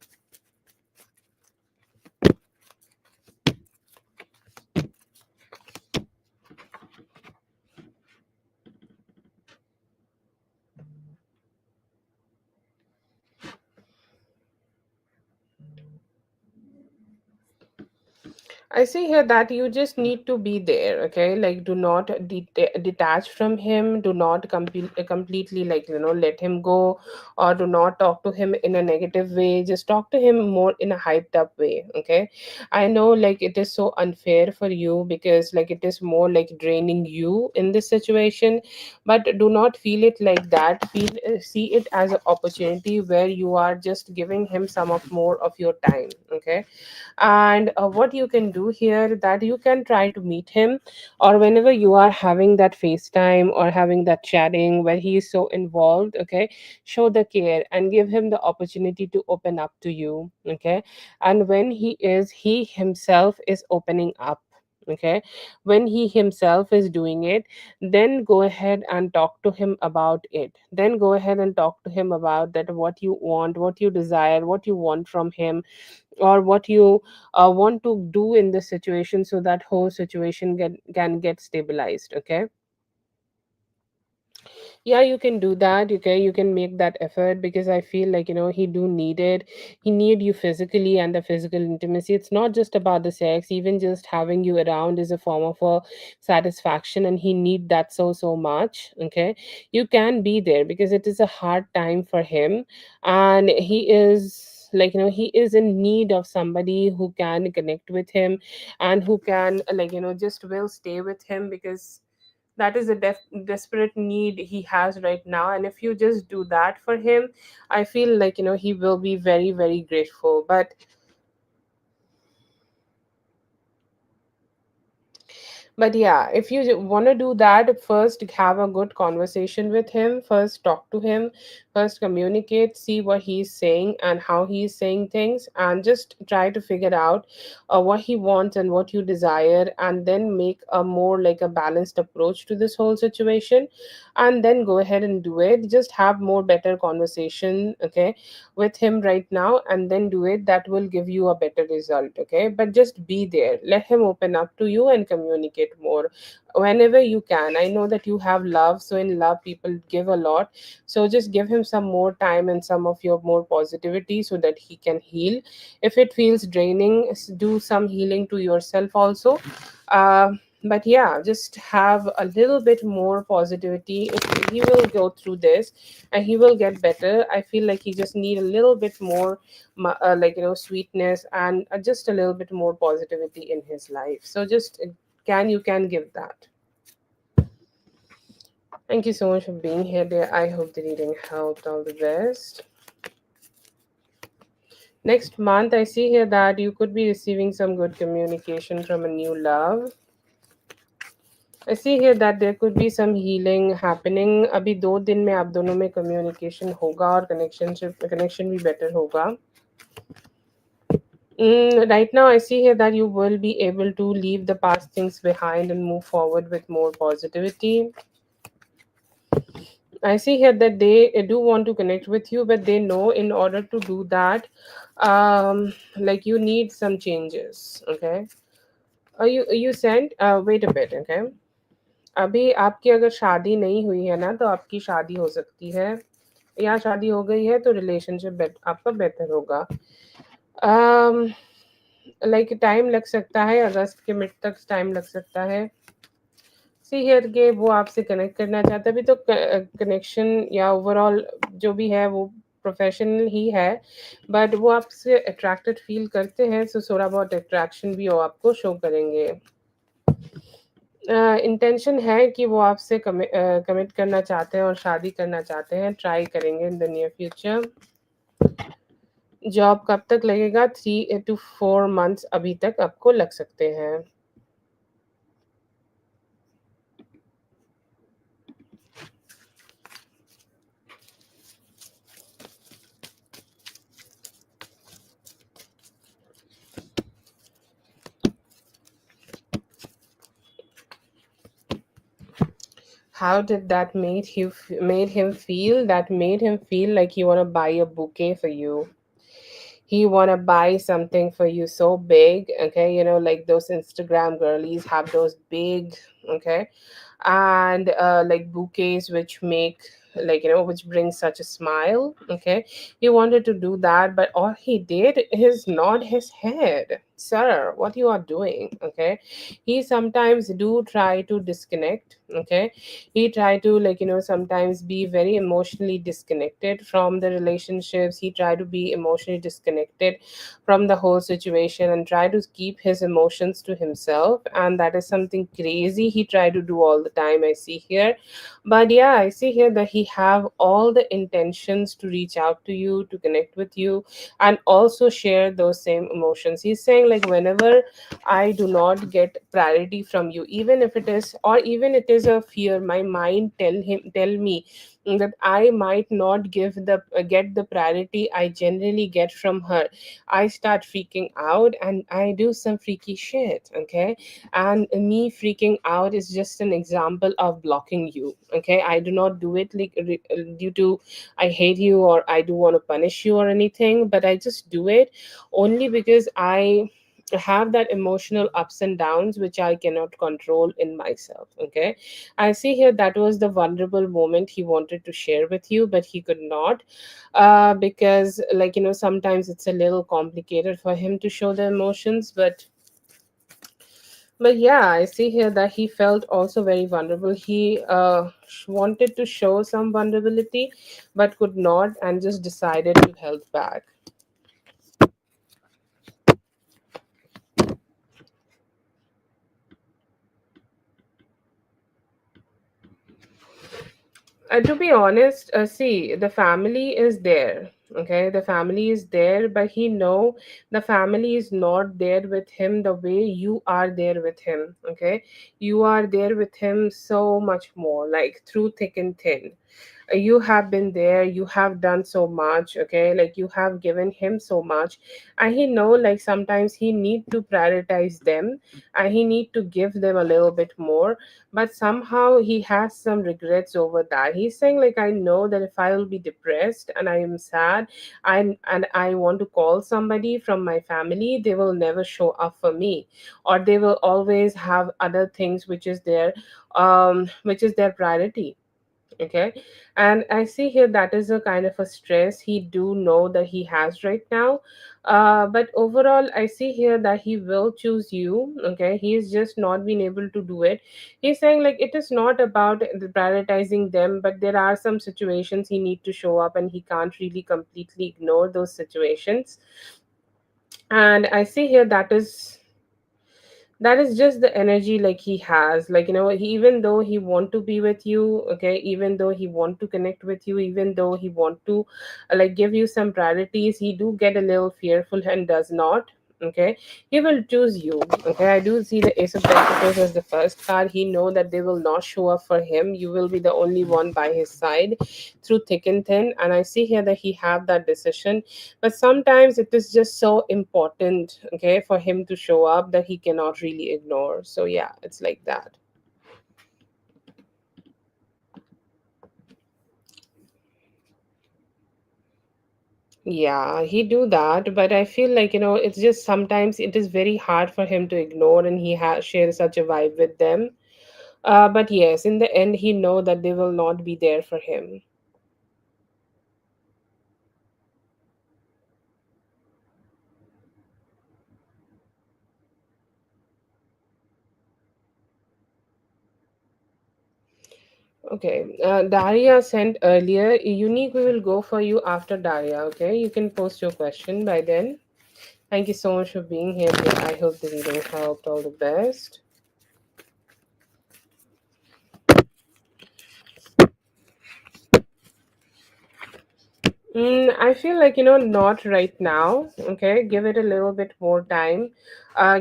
I see here that you just need to be there, okay? Like, do not detach from him. Do not completely, let him go, or do not talk to him in a negative way. Just talk to him more in a hyped up way, okay? I know, like, it is so unfair for you because, like, it is more like draining you in this situation, but do not feel it like that. See it as an opportunity where you are just giving him some of more of your time, okay? And what you can do here, that you can try to meet him, or whenever you are having that FaceTime or having that chatting where he is so involved, okay, show the care and give him the opportunity to open up to you, okay? And when he himself is opening up, okay, when he himself is doing it, then go ahead and talk to him about it. Then go ahead and talk to him about that, what you want, what you desire, what you want from him, or what you want to do in this situation, so that whole situation can get stabilized, okay? Yeah, you can do that, okay? You can make that effort, because I feel like he do need it. He need you physically, and the physical intimacy, it's not just about the sex. Even just having you around is a form of a satisfaction, and he need that so much, okay? You can be there, because it is a hard time for him, and he is he is in need of somebody who can connect with him, and who can just will stay with him, because that is a desperate need he has right now. And if you just do that for him, I feel like he will be very grateful. But yeah, if you want to do that, first have a good conversation with him, first talk to him, first communicate, see what he's saying and how he's saying things, and just try to figure out what he wants and what you desire, and then make a more like a balanced approach to this whole situation, and then go ahead and do it. Just have more better conversation, okay, with him right now, and then do it. That will give you a better result, okay? But just be there, let him open up to you and communicate more whenever you can. I know that you have love, so in love people give a lot, so just give him some more time and some of your more positivity so that he can heal. If it feels draining, do some healing to yourself also. uh, but yeah, just have a little bit more positivity. If he will go through this and he will get better. I feel like he just need a little bit more like sweetness and just a little bit more positivity in his life. So just can give that. Thank you so much for being here, dear. I hope the reading helped. All the best. Next month, I see here that you could be receiving some good communication from a new love. I see here that there could be some healing happening. अभी 2 दिन में आप दोनों में communication होगा और connection भी better होगा. Right now, I see here that you will be able to leave the past things behind and move forward with more positivity. I see here that they do want to connect with you, but they know in order to do that, like you need some changes. Okay. You sent. Wait a bit. Okay. अभी आपकी अगर शादी नहीं हुई है ना, तो आपकी शादी हो सकती है, या शादी हो गई है तो रिलेशनशिप आपका बेहतर होगा. लाइक टाइम लग सकता है, अगस्त के मिड तक टाइम लग सकता है. सी हियर के वो आपसे कनेक्ट करना चाहता है. अभी तो कनेक्शन या ओवरऑल जो भी है वो प्रोफेशनल ही है, बट वो आपसे अट्रैक्टेड फील करते हैं, सो थोड़ा बहुत अट्रैक्शन भी वो आपको शो करेंगे. इंटेंशन है कि वो आपसे कमिट करना चाहते हैं और शादी करना चाहते हैं, ट्राई करेंगे in the near future. Job कब तक लगेगा? 3 to 4 months अभी तक आपको लग सकते हैं. How did that made him feel? That made him feel like he want to buy a bouquet for you. He want to buy something for you so big, okay? Like those Instagram girlies have those big, okay, and like bouquets which make, like which brings such a smile, okay? He wanted to do that, but all he did is nod his head. Sir, what you are doing? Okay, he sometimes do try to disconnect, okay? He try to, like sometimes be very emotionally disconnected from the relationships. He try to be emotionally disconnected from the whole situation and try to keep his emotions to himself, and that is something crazy he try to do all the time, I see here. But yeah, I see here that he have all the intentions to reach out to you, to connect with you, and also share those same emotions. He's saying like, whenever I do not get priority from you, even if it is, or even it is a fear, my mind tell me that I might not get the priority I generally get from her. I start freaking out and I do some freaky shit, okay? And me freaking out is just an example of blocking you, okay? I do not do it like due to I hate you or I do want to punish you or anything, but I just do it only because I have that emotional ups and downs which I cannot control in myself, okay? I see here that was the vulnerable moment he wanted to share with you, but he could not, because, like sometimes it's a little complicated for him to show the emotions. But yeah, I see here that he felt also very vulnerable. He wanted to show some vulnerability but could not, and just decided to held back. To be honest, see, the family is there. Okay, the family is there, but he know the family is not there with him the way you are there with him. Okay, you are there with him so much more, like through thick and thin. You have been there, you have done so much. Okay, like you have given him so much, and he know like sometimes he need to prioritize them, and he need to give them a little bit more. But somehow he has some regrets over that. He's saying like, I know that if I will be depressed and I am sad, and I want to call somebody from my family, they will never show up for me, or they will always have other things which is their priority. Okay, and I see here that is a kind of a stress he do know that he has right now. But overall I see here that he will choose you. Okay, he is just not been able to do it. He's saying like it is not about the prioritizing them, but there are some situations he need to show up, and he can't really completely ignore those situations. And I see here that is just the energy like he has, like even though he want to be with you. Okay, even though he want to connect with you, even though he want to like give you some priorities, he do get a little fearful and does not. Okay, he will choose you. Okay, I do see the Ace of Pentacles as the first card. He know that they will not show up for him. You will be the only one by his side through thick and thin, and I see here that he have that decision. But sometimes it is just so important, okay, for him to show up that he cannot really ignore. So yeah, it's like that. Yeah, he do that, but I feel like it's just sometimes it is very hard for him to ignore, and he has shares such a vibe with them. But yes, in the end he know that they will not be there for him. Okay, Daria sent earlier. Unique, we will go for you after Daria. Okay, you can post your question by then. Thank you so much for being here. I hope the reading helped. All the best. I feel like, not right now. Okay, give it a little bit more time.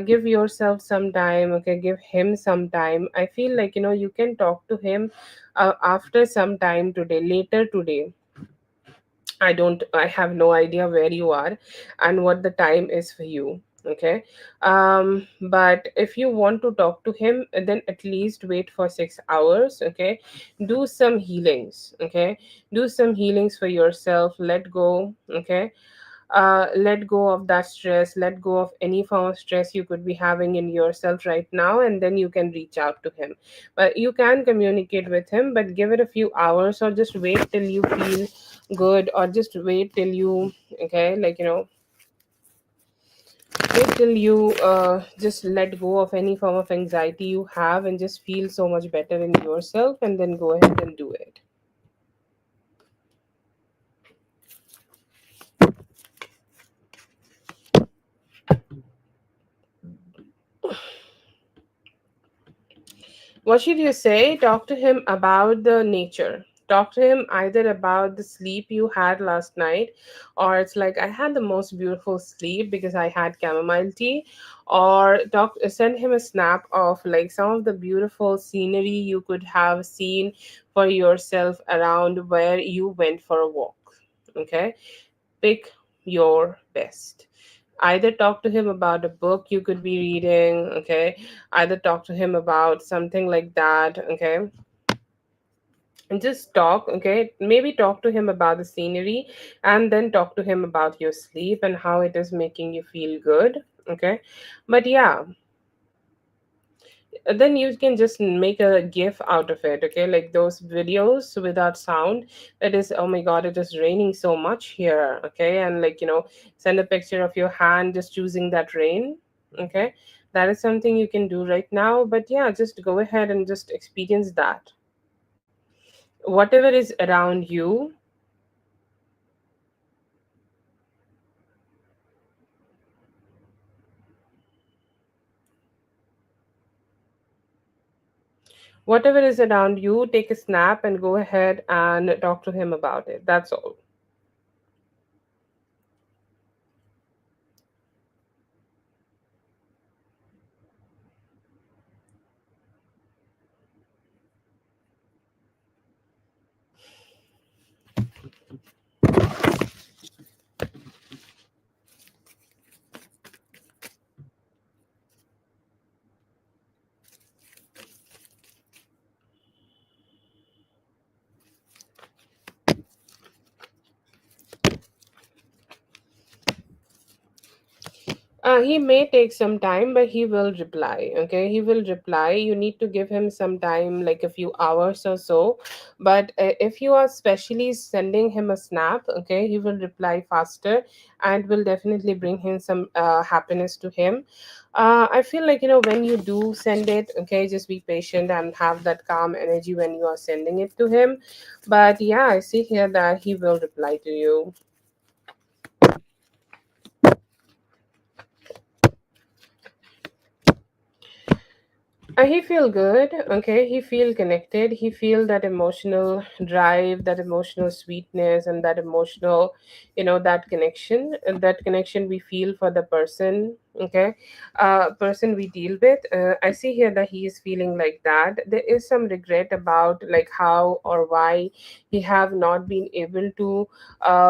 Give yourself some time. Okay, give him some time. I feel like, you can talk to him after some time today, later today. I have no idea where you are and what the time is for you. Okay. But if you want to talk to him, then at least wait for 6 hours. Okay. Do some healings. Okay. Do some healings for yourself. Let go. Okay. Let go of that stress, let go of any form of stress you could be having in yourself right now, and then you can reach out to him. But you can communicate with him, but give it a few hours, or just wait till you feel good, or just wait till you, okay, like wait till you just let go of any form of anxiety you have, and just feel so much better in yourself, and then go ahead and do it. What should you say? Talk to him about the nature. Talk to him either about the sleep you had last night, or it's like I had the most beautiful sleep because I had chamomile tea, or send him a snap of like some of the beautiful scenery you could have seen for yourself around where you went for a walk. Okay, pick your best. Either talk to him about a book you could be reading. Okay, either talk to him about something like that. Okay, and just talk. Okay, maybe talk to him about the scenery, and then talk to him about your sleep and how it is making you feel good. Okay, but yeah, then you can just make a gif out of it. Okay, like those videos without sound, that is, oh my god, it is raining so much here. Okay, and like send a picture of your hand just choosing that rain. Okay, that is something you can do right now. But yeah, just go ahead and just experience that. Whatever is around you, whatever is around you, take a snap and go ahead and talk to him about it. That's all. He may take some time, but he will reply. Okay, he will reply. You need to give him some time, like a few hours or so. But if you are specially sending him a snap, okay, he will reply faster and will definitely bring him some happiness to him. I feel like, when you do send it, okay, just be patient and have that calm energy when you are sending it to him. But yeah, I see here that he will reply to you. He feel good, okay. He feel connected. He feel that emotional drive, that emotional sweetness, and that emotional, that connection, and that connection we feel for the person, okay, person we deal with. I see here that he is feeling like that. There is some regret about like how or why he have not been able to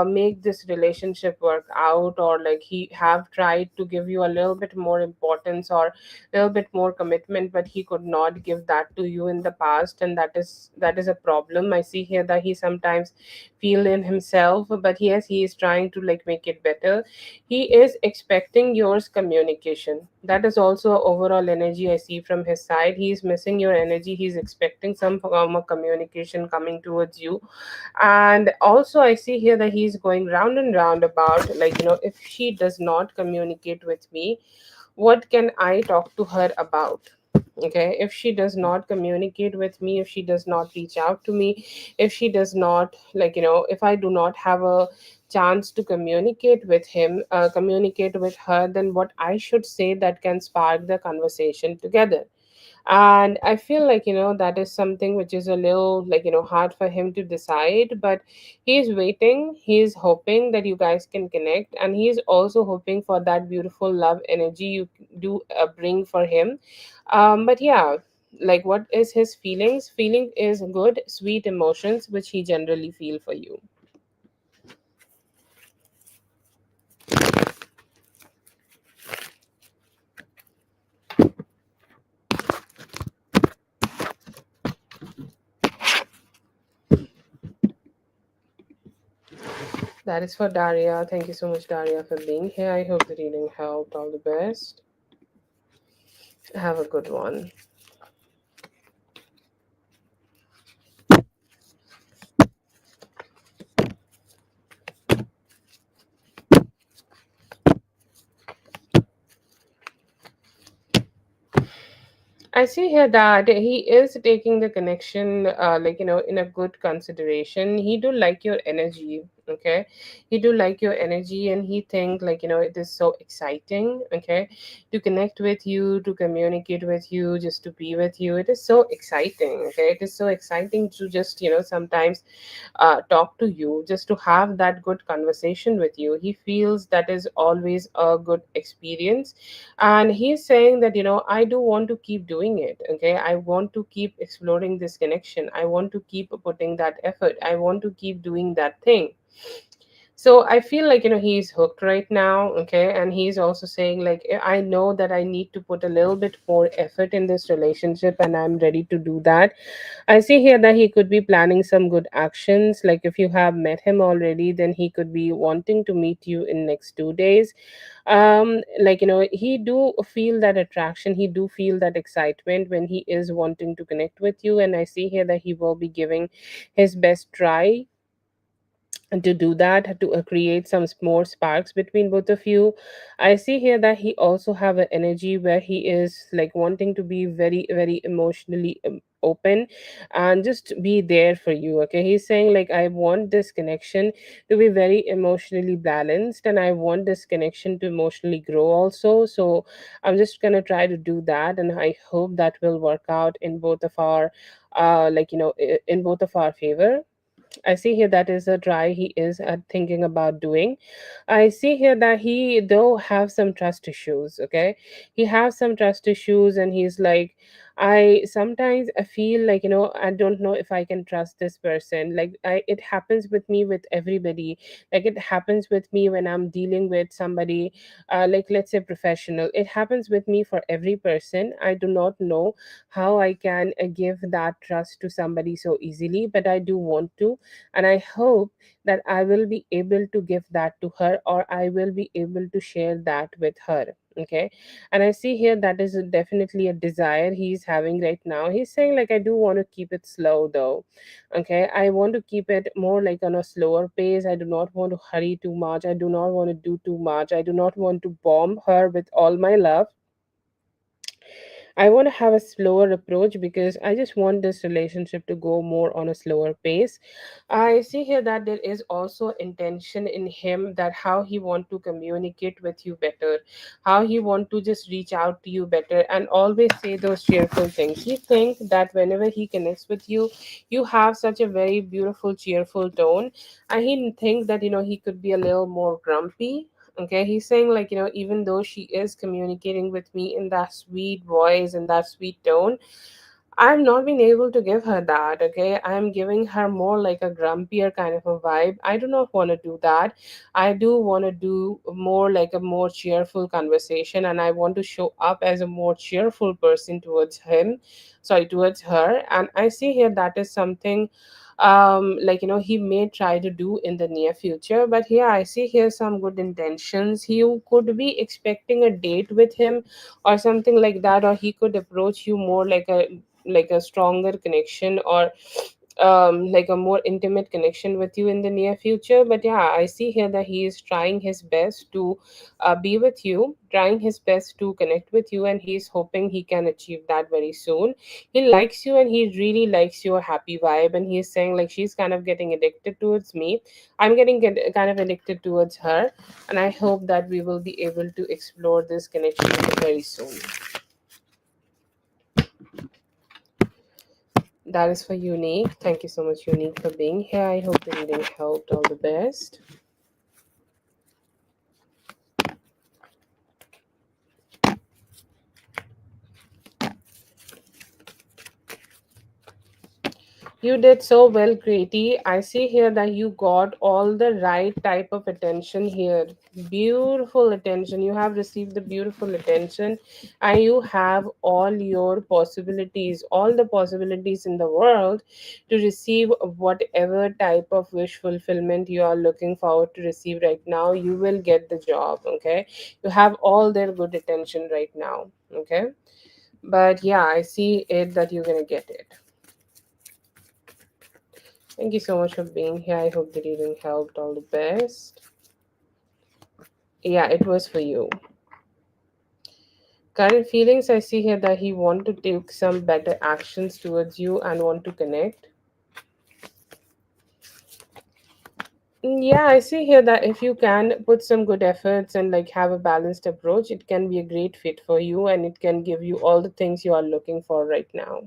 make this relationship work out, or like he have tried to give you a little bit more importance or little bit more commitment, but he could not give that to you in the past, and that is a problem. I see here that he sometimes feel in himself, but yes, he is trying to like make it better. He is expecting yours communication. That is also overall energy I see from his side. He is missing your energy. He's expecting some form of communication coming towards you. And also I see here that he's going round and round about, like, if she does not communicate with me, what can I talk to her about? Okay, if she does not communicate with me, if she does not reach out to me, if she does not, like, if I do not have a chance to communicate with him, communicate with her, then what I should say that can spark the conversation together? And I feel like, that is something which is a little, like, hard for him to decide, but he's waiting, he's hoping that you guys can connect, and he's also hoping for that beautiful love energy you do bring for him. But yeah, like, what is his feeling is good sweet emotions which he generally feel for you. That is for Daria. Thank you so much, Daria, for being here. I hope the reading helped. All the best. Have a good one. I see here that he is taking the connection, like, in a good consideration. He do like your energy, okay. He do like your energy, and he think, like, it is so exciting, okay, to connect with you, to communicate with you, just to be with you. It is so exciting, okay. It is so exciting to just, sometimes talk to you, just to have that good conversation with you. He feels that is always a good experience, and he's saying that, I do want to keep doing it, okay. I want to keep exploring this connection. I want to keep putting that effort. I want to keep doing that thing. So I feel like, he's hooked right now, okay, and he's also saying, like, I know that I need to put a little bit more effort in this relationship, and I'm ready to do that. I see here that he could be planning some good actions. Like, if you have met him already, then he could be wanting to meet you in next 2 days. Like, he do feel that attraction. He do feel that excitement when he is wanting to connect with you, and I see here that he will be giving his best try to do that, to create some more sparks between both of you. I see here that he also have an energy where he is like wanting to be very very emotionally open and just be there for you, okay. He's saying, like, I want this connection to be very emotionally balanced, and I want this connection to emotionally grow also. So I'm just gonna try to do that, and I hope that will work out in both of our like, in both of our favor. I see here that is a try he is thinking about doing. I see here that he though have some trust issues. Okay, he has some trust issues, and he's like, I sometimes I feel like, I don't know if I can trust this person. Like, it happens with me with everybody. Like, it happens with me when I'm dealing with somebody, like, let's say professional. It happens with me for every person. I do not know how I can give that trust to somebody so easily, but I do want to, and I hope that I will be able to give that to her, or I will be able to share that with her. Okay, and I see here that is definitely a desire he's having right now. He's saying like, I do want to keep it slow though. Okay, I want to keep it more like on a slower pace. I do not want to hurry too much. I do not want to do too much. I do not want to bomb her with all my love. I want to have a slower approach because I just want this relationship to go more on a slower pace. I see here that there is also intention in him that how he want to communicate with you better, how he want to just reach out to you better and always say those cheerful things. He think that whenever he connects with you, you have such a very beautiful cheerful tone, and he think that he could be a little more grumpy. Okay, he's saying like, even though she is communicating with me in that sweet voice and that sweet tone, I'm not being able to give her that. Okay, I'm giving her more like a grumpier kind of a vibe. I do not want to do that. I do want to do more like a more cheerful conversation, and I want to show up as a more cheerful person towards him, sorry, towards her. And I see here that is something like he may try to do in the near future. But yeah, I see here some good intentions. You could be expecting a date with him or something like that, or he could approach you more like a stronger connection, or like a more intimate connection with you in the near future. But yeah, I see here that he is trying his best to be with you, trying his best to connect with you, and he's hoping he can achieve that very soon. He likes you and he really likes your happy vibe, and he's saying like, she's kind of getting addicted towards me, I'm getting kind of addicted towards her, and I hope that we will be able to explore this connection very soon. That is for Unique. Thank you so much, Unique, for being here. I hope the reading helped. All the best. You did so well, Grady. I see here that you got all the right type of attention here. Beautiful attention. You have received the beautiful attention, and you have all your possibilities, all the possibilities in the world to receive whatever type of wish fulfillment you are looking forward to receive right now. You will get the job, okay? You have all their good attention right now, okay? But yeah, I see it that you're gonna get it. Thank you so much for being here. I hope the reading helped. All the best. Yeah, it was for you. Current feelings, I see here that he want to take some better actions towards you and want to connect. Yeah, I see here that if you can put some good efforts and like have a balanced approach, it can be a great fit for you and it can give you all the things you are looking for right now.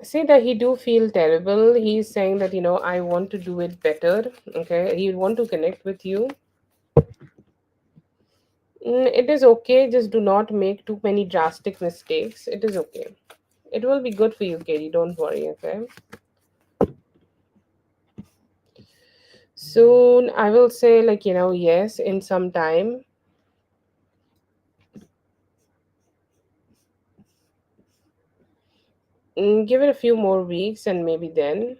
Say that he do feel terrible. He's saying that, I want to do it better. Okay, he want to connect with you. It is okay. Just do not make too many drastic mistakes. It is okay. It will be good for you, Katie. Don't worry, okay? Soon, I will say, like, yes, in some time. Give it a few more weeks and maybe then.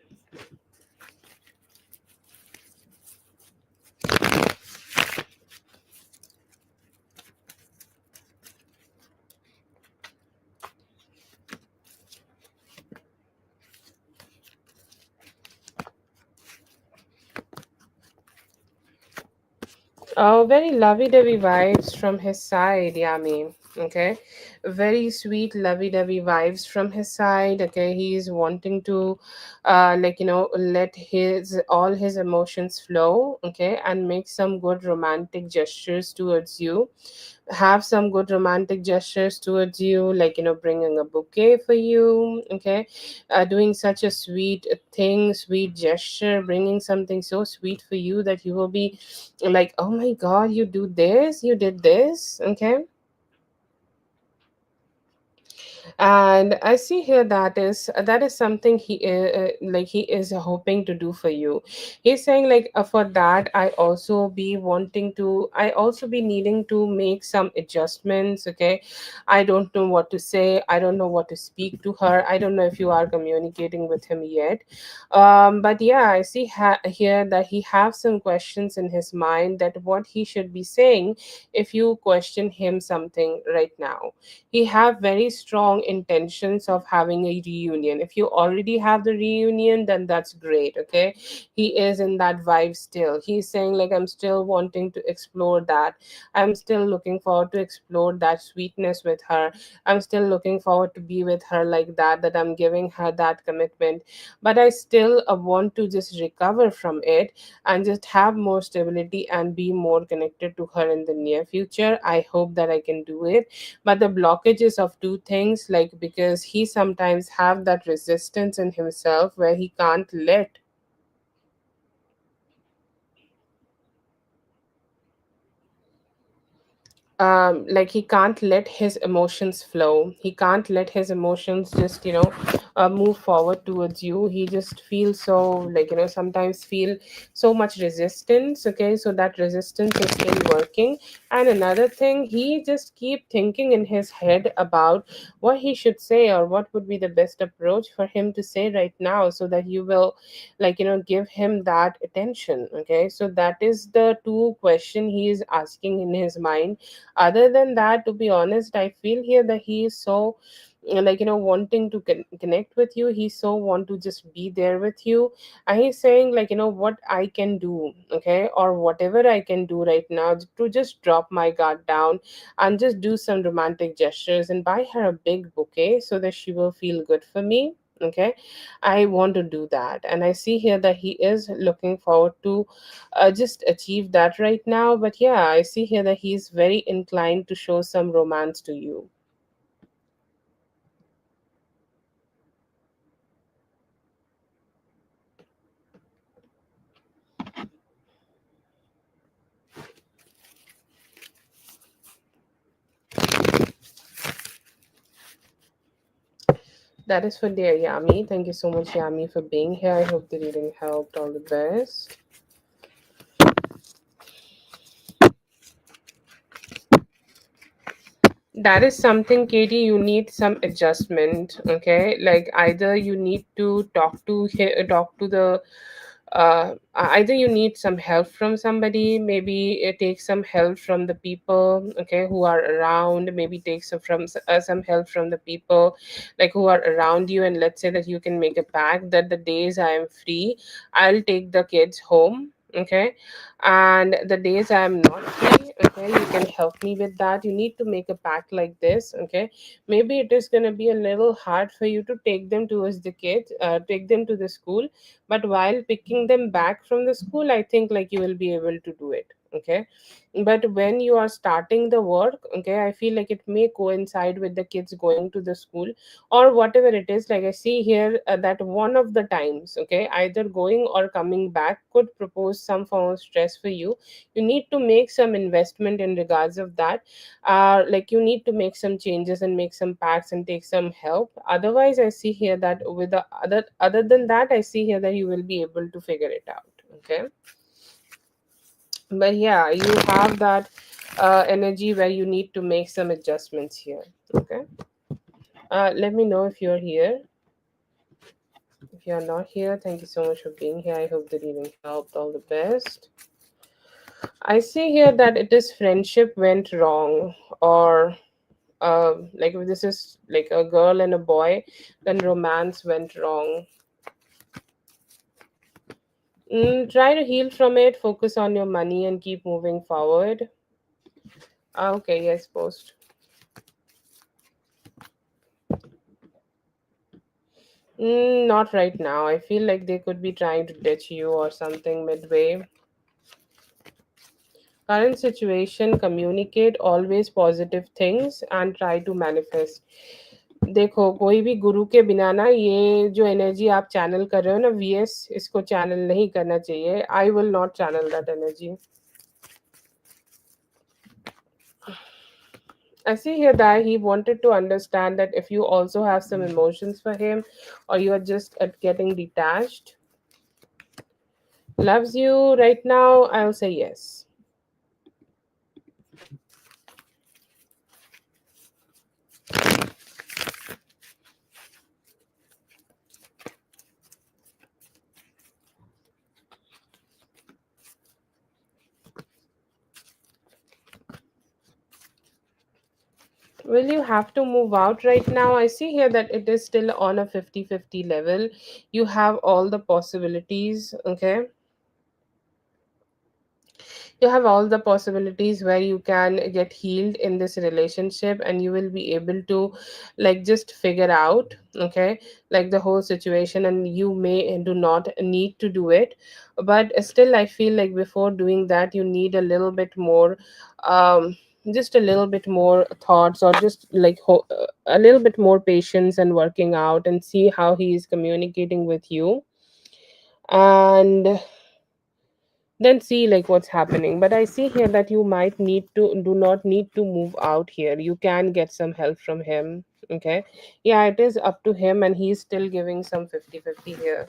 Oh, very lovey-dovey vibes from his side, Yami. Okay, very sweet lovey-dovey vibes from his side. Okay, he's wanting to, like let his all his emotions flow. Okay, and make some good romantic gestures towards you, have some good romantic gestures towards you, like bringing a bouquet for you. Okay, doing such a sweet thing, sweet gesture, bringing something so sweet for you that you will be like, oh my god, you do this, you did this. Okay, And I see here that is something he is hoping to do for you. He's saying like, for that I also be needing to make some adjustments. Okay, I don't know what to say, I don't know what to speak to her, I don't know if you are communicating with him yet. But yeah, I see here that he have some questions in his mind, that what he should be saying if you question him something right now. He have very strong intentions of having a reunion. If you already have the reunion, then that's great. Okay, he is in that vibe still. He's saying like, I'm still wanting to explore that, I'm still looking forward to explore that sweetness with her, I'm still looking forward to be with her like that I'm giving her that commitment. But I still want to just recover from it and just have more stability and be more connected to her in the near future. I hope that I can do it. But the blockages of two things, like, because he sometimes have that resistance in himself where he can't let like, he can't let his emotions flow, he can't let his emotions just move forward towards you. He just feels so, like, sometimes feel so much resistance. Okay, so that resistance is still working. And another thing, he just keep thinking in his head about what he should say, or what would be the best approach for him to say right now, so that you will, like, give him that attention. Okay, so that is the two question he is asking in his mind. Other than that, to be honest, I feel here that he is so, like, wanting to connect with you. He so want to just be there with you. And he's saying like, what I can do, okay, or whatever I can do right now to just drop my guard down and just do some romantic gestures and buy her a big bouquet so that she will feel good for me. Okay, I want to do that. And I see here that he is looking forward to just achieve that right now. But yeah, I see here that he's very inclined to show some romance to you. That is for dear Yami. Thank you so much, Yami, for being here. I hope the reading helped. All the best. That is something, Katie, you need some adjustment. Okay, like, either you need to talk to the either you need some help from somebody, maybe take some help from the people, okay, who are around. Maybe take some help from the people, like, who are around you. And let's say that you can make a pact that the days I am free, I'll take the kids home. Okay, and the days I am not free, okay, you can help me with that. You need to make a pact like this. Okay, maybe it is going to be a little hard for you to take them towards the kids, take them to the school, but while picking them back from the school, I think like you will be able to do it. Okay, but when you are starting the work, okay, I feel like it may coincide with the kids going to the school, or whatever it is. Like, I see here that one of the times, okay, either going or coming back could propose some form of stress for you. You need to make some investment in regards of that. Like, you need to make some changes and make some packs and take some help. Otherwise, I see here that with the other than that, I see here that you will be able to figure it out. Okay, but yeah, you have that energy where you need to make some adjustments here. Okay, let me know if you're here. If you're not here, thank you so much for being here. I hope the reading helped. All the best. I see here that it is friendship went wrong, or like, if this is like a girl and a boy, then romance went wrong. Try to heal from it, focus on your money, and keep moving forward. Okay, yes, post. Not right now. I feel like they could be trying to ditch you or something midway. Current situation, communicate always positive things and try to manifest. देखो, कोई भी गुरु के बिना ना, ये जो energy आप channel कर रहे हो ना, वीएस, इसको चैनल नहीं करना चाहिए. I will not channel that energy. I see here that he wanted to understand that if you also have some emotions for him, or you are just getting detached. Loves you right now, I'll say yes. Will you have to move out right now? I see here that it is still on a 50-50 level. You have all the possibilities, okay? You have all the possibilities where you can get healed in this relationship, and you will be able to like just figure out, okay, like the whole situation, and you may do not need to do it. But still I feel like before doing that you need a little bit more, um just a little bit more thoughts, or just like a little bit more patience and working out and see how he is communicating with you, and then see like what's happening. But I see here that you might need to do not need to move out here. You can get some help from him, okay? Yeah, it is up to him, and he's still giving some 50-50 here.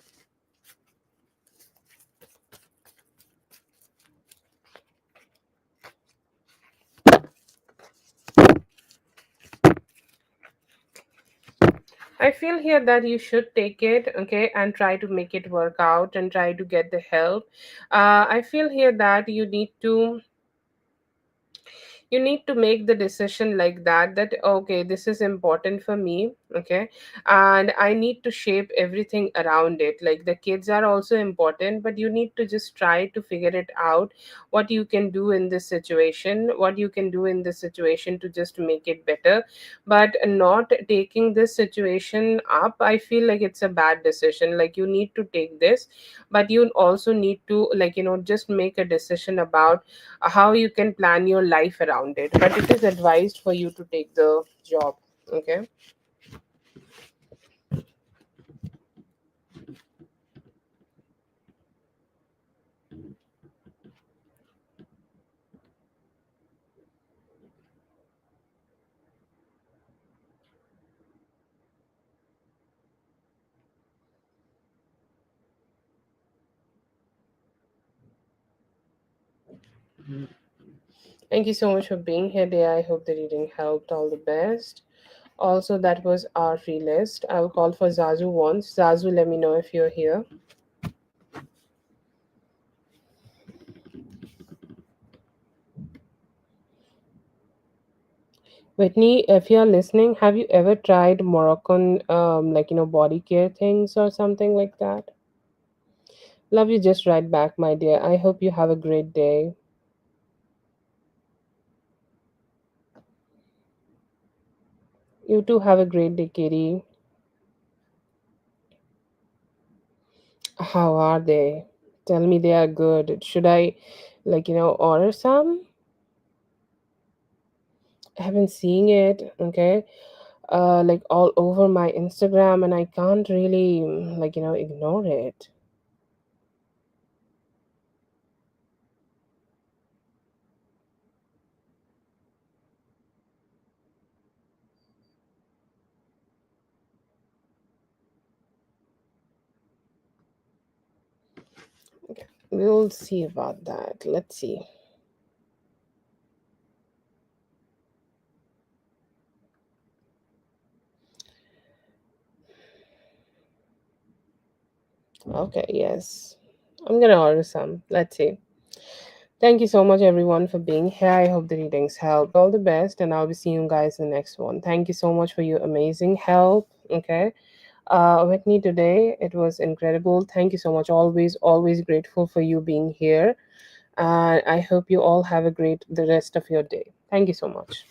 I feel here that you should take it, okay, and try to make it work out and try to get the help. I feel here that you need to make the decision like that okay, this is important for me, okay, and I need to shape everything around it. Like the kids are also important, but you need to just try to figure it out, what you can do in this situation, what you can do in this situation to just make it better. But not taking this situation up, I feel like it's a bad decision. Like you need to take this, but you also need to, like, just make a decision about how you can plan your life around it. But it is advised for you to take the job, okay? Thank you so much for being here, dear. I hope the reading helped. All the best. Also, that was our free list. I'll call for Zazu once. Zazu, let me know if you're here. Whitney, if you're listening, have you ever tried Moroccan, like, body care things or something like that? Love you just right back, my dear. I hope you have a great day. You too have a great day, Kitty. How are they? Tell me they are good. Should I, like, order some? I haven't seen it, okay? Like all over my Instagram, and I can't really, like, ignore it. Okay. We'll see about that. Let's see. Okay, yes. I'm gonna order some. Let's see. Thank you so much, everyone, for being here. I hope the readings helped. All the best, and I'll be seeing you guys in the next one. Thank you so much for your amazing help. Okay. With me today. It was incredible. Thank you so much. Always, always grateful for you being here. And I hope you all have a great the rest of your day. Thank you so much.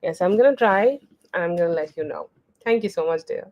Yes, I'm gonna try, and I'm gonna let you know. Thank you so much, dear.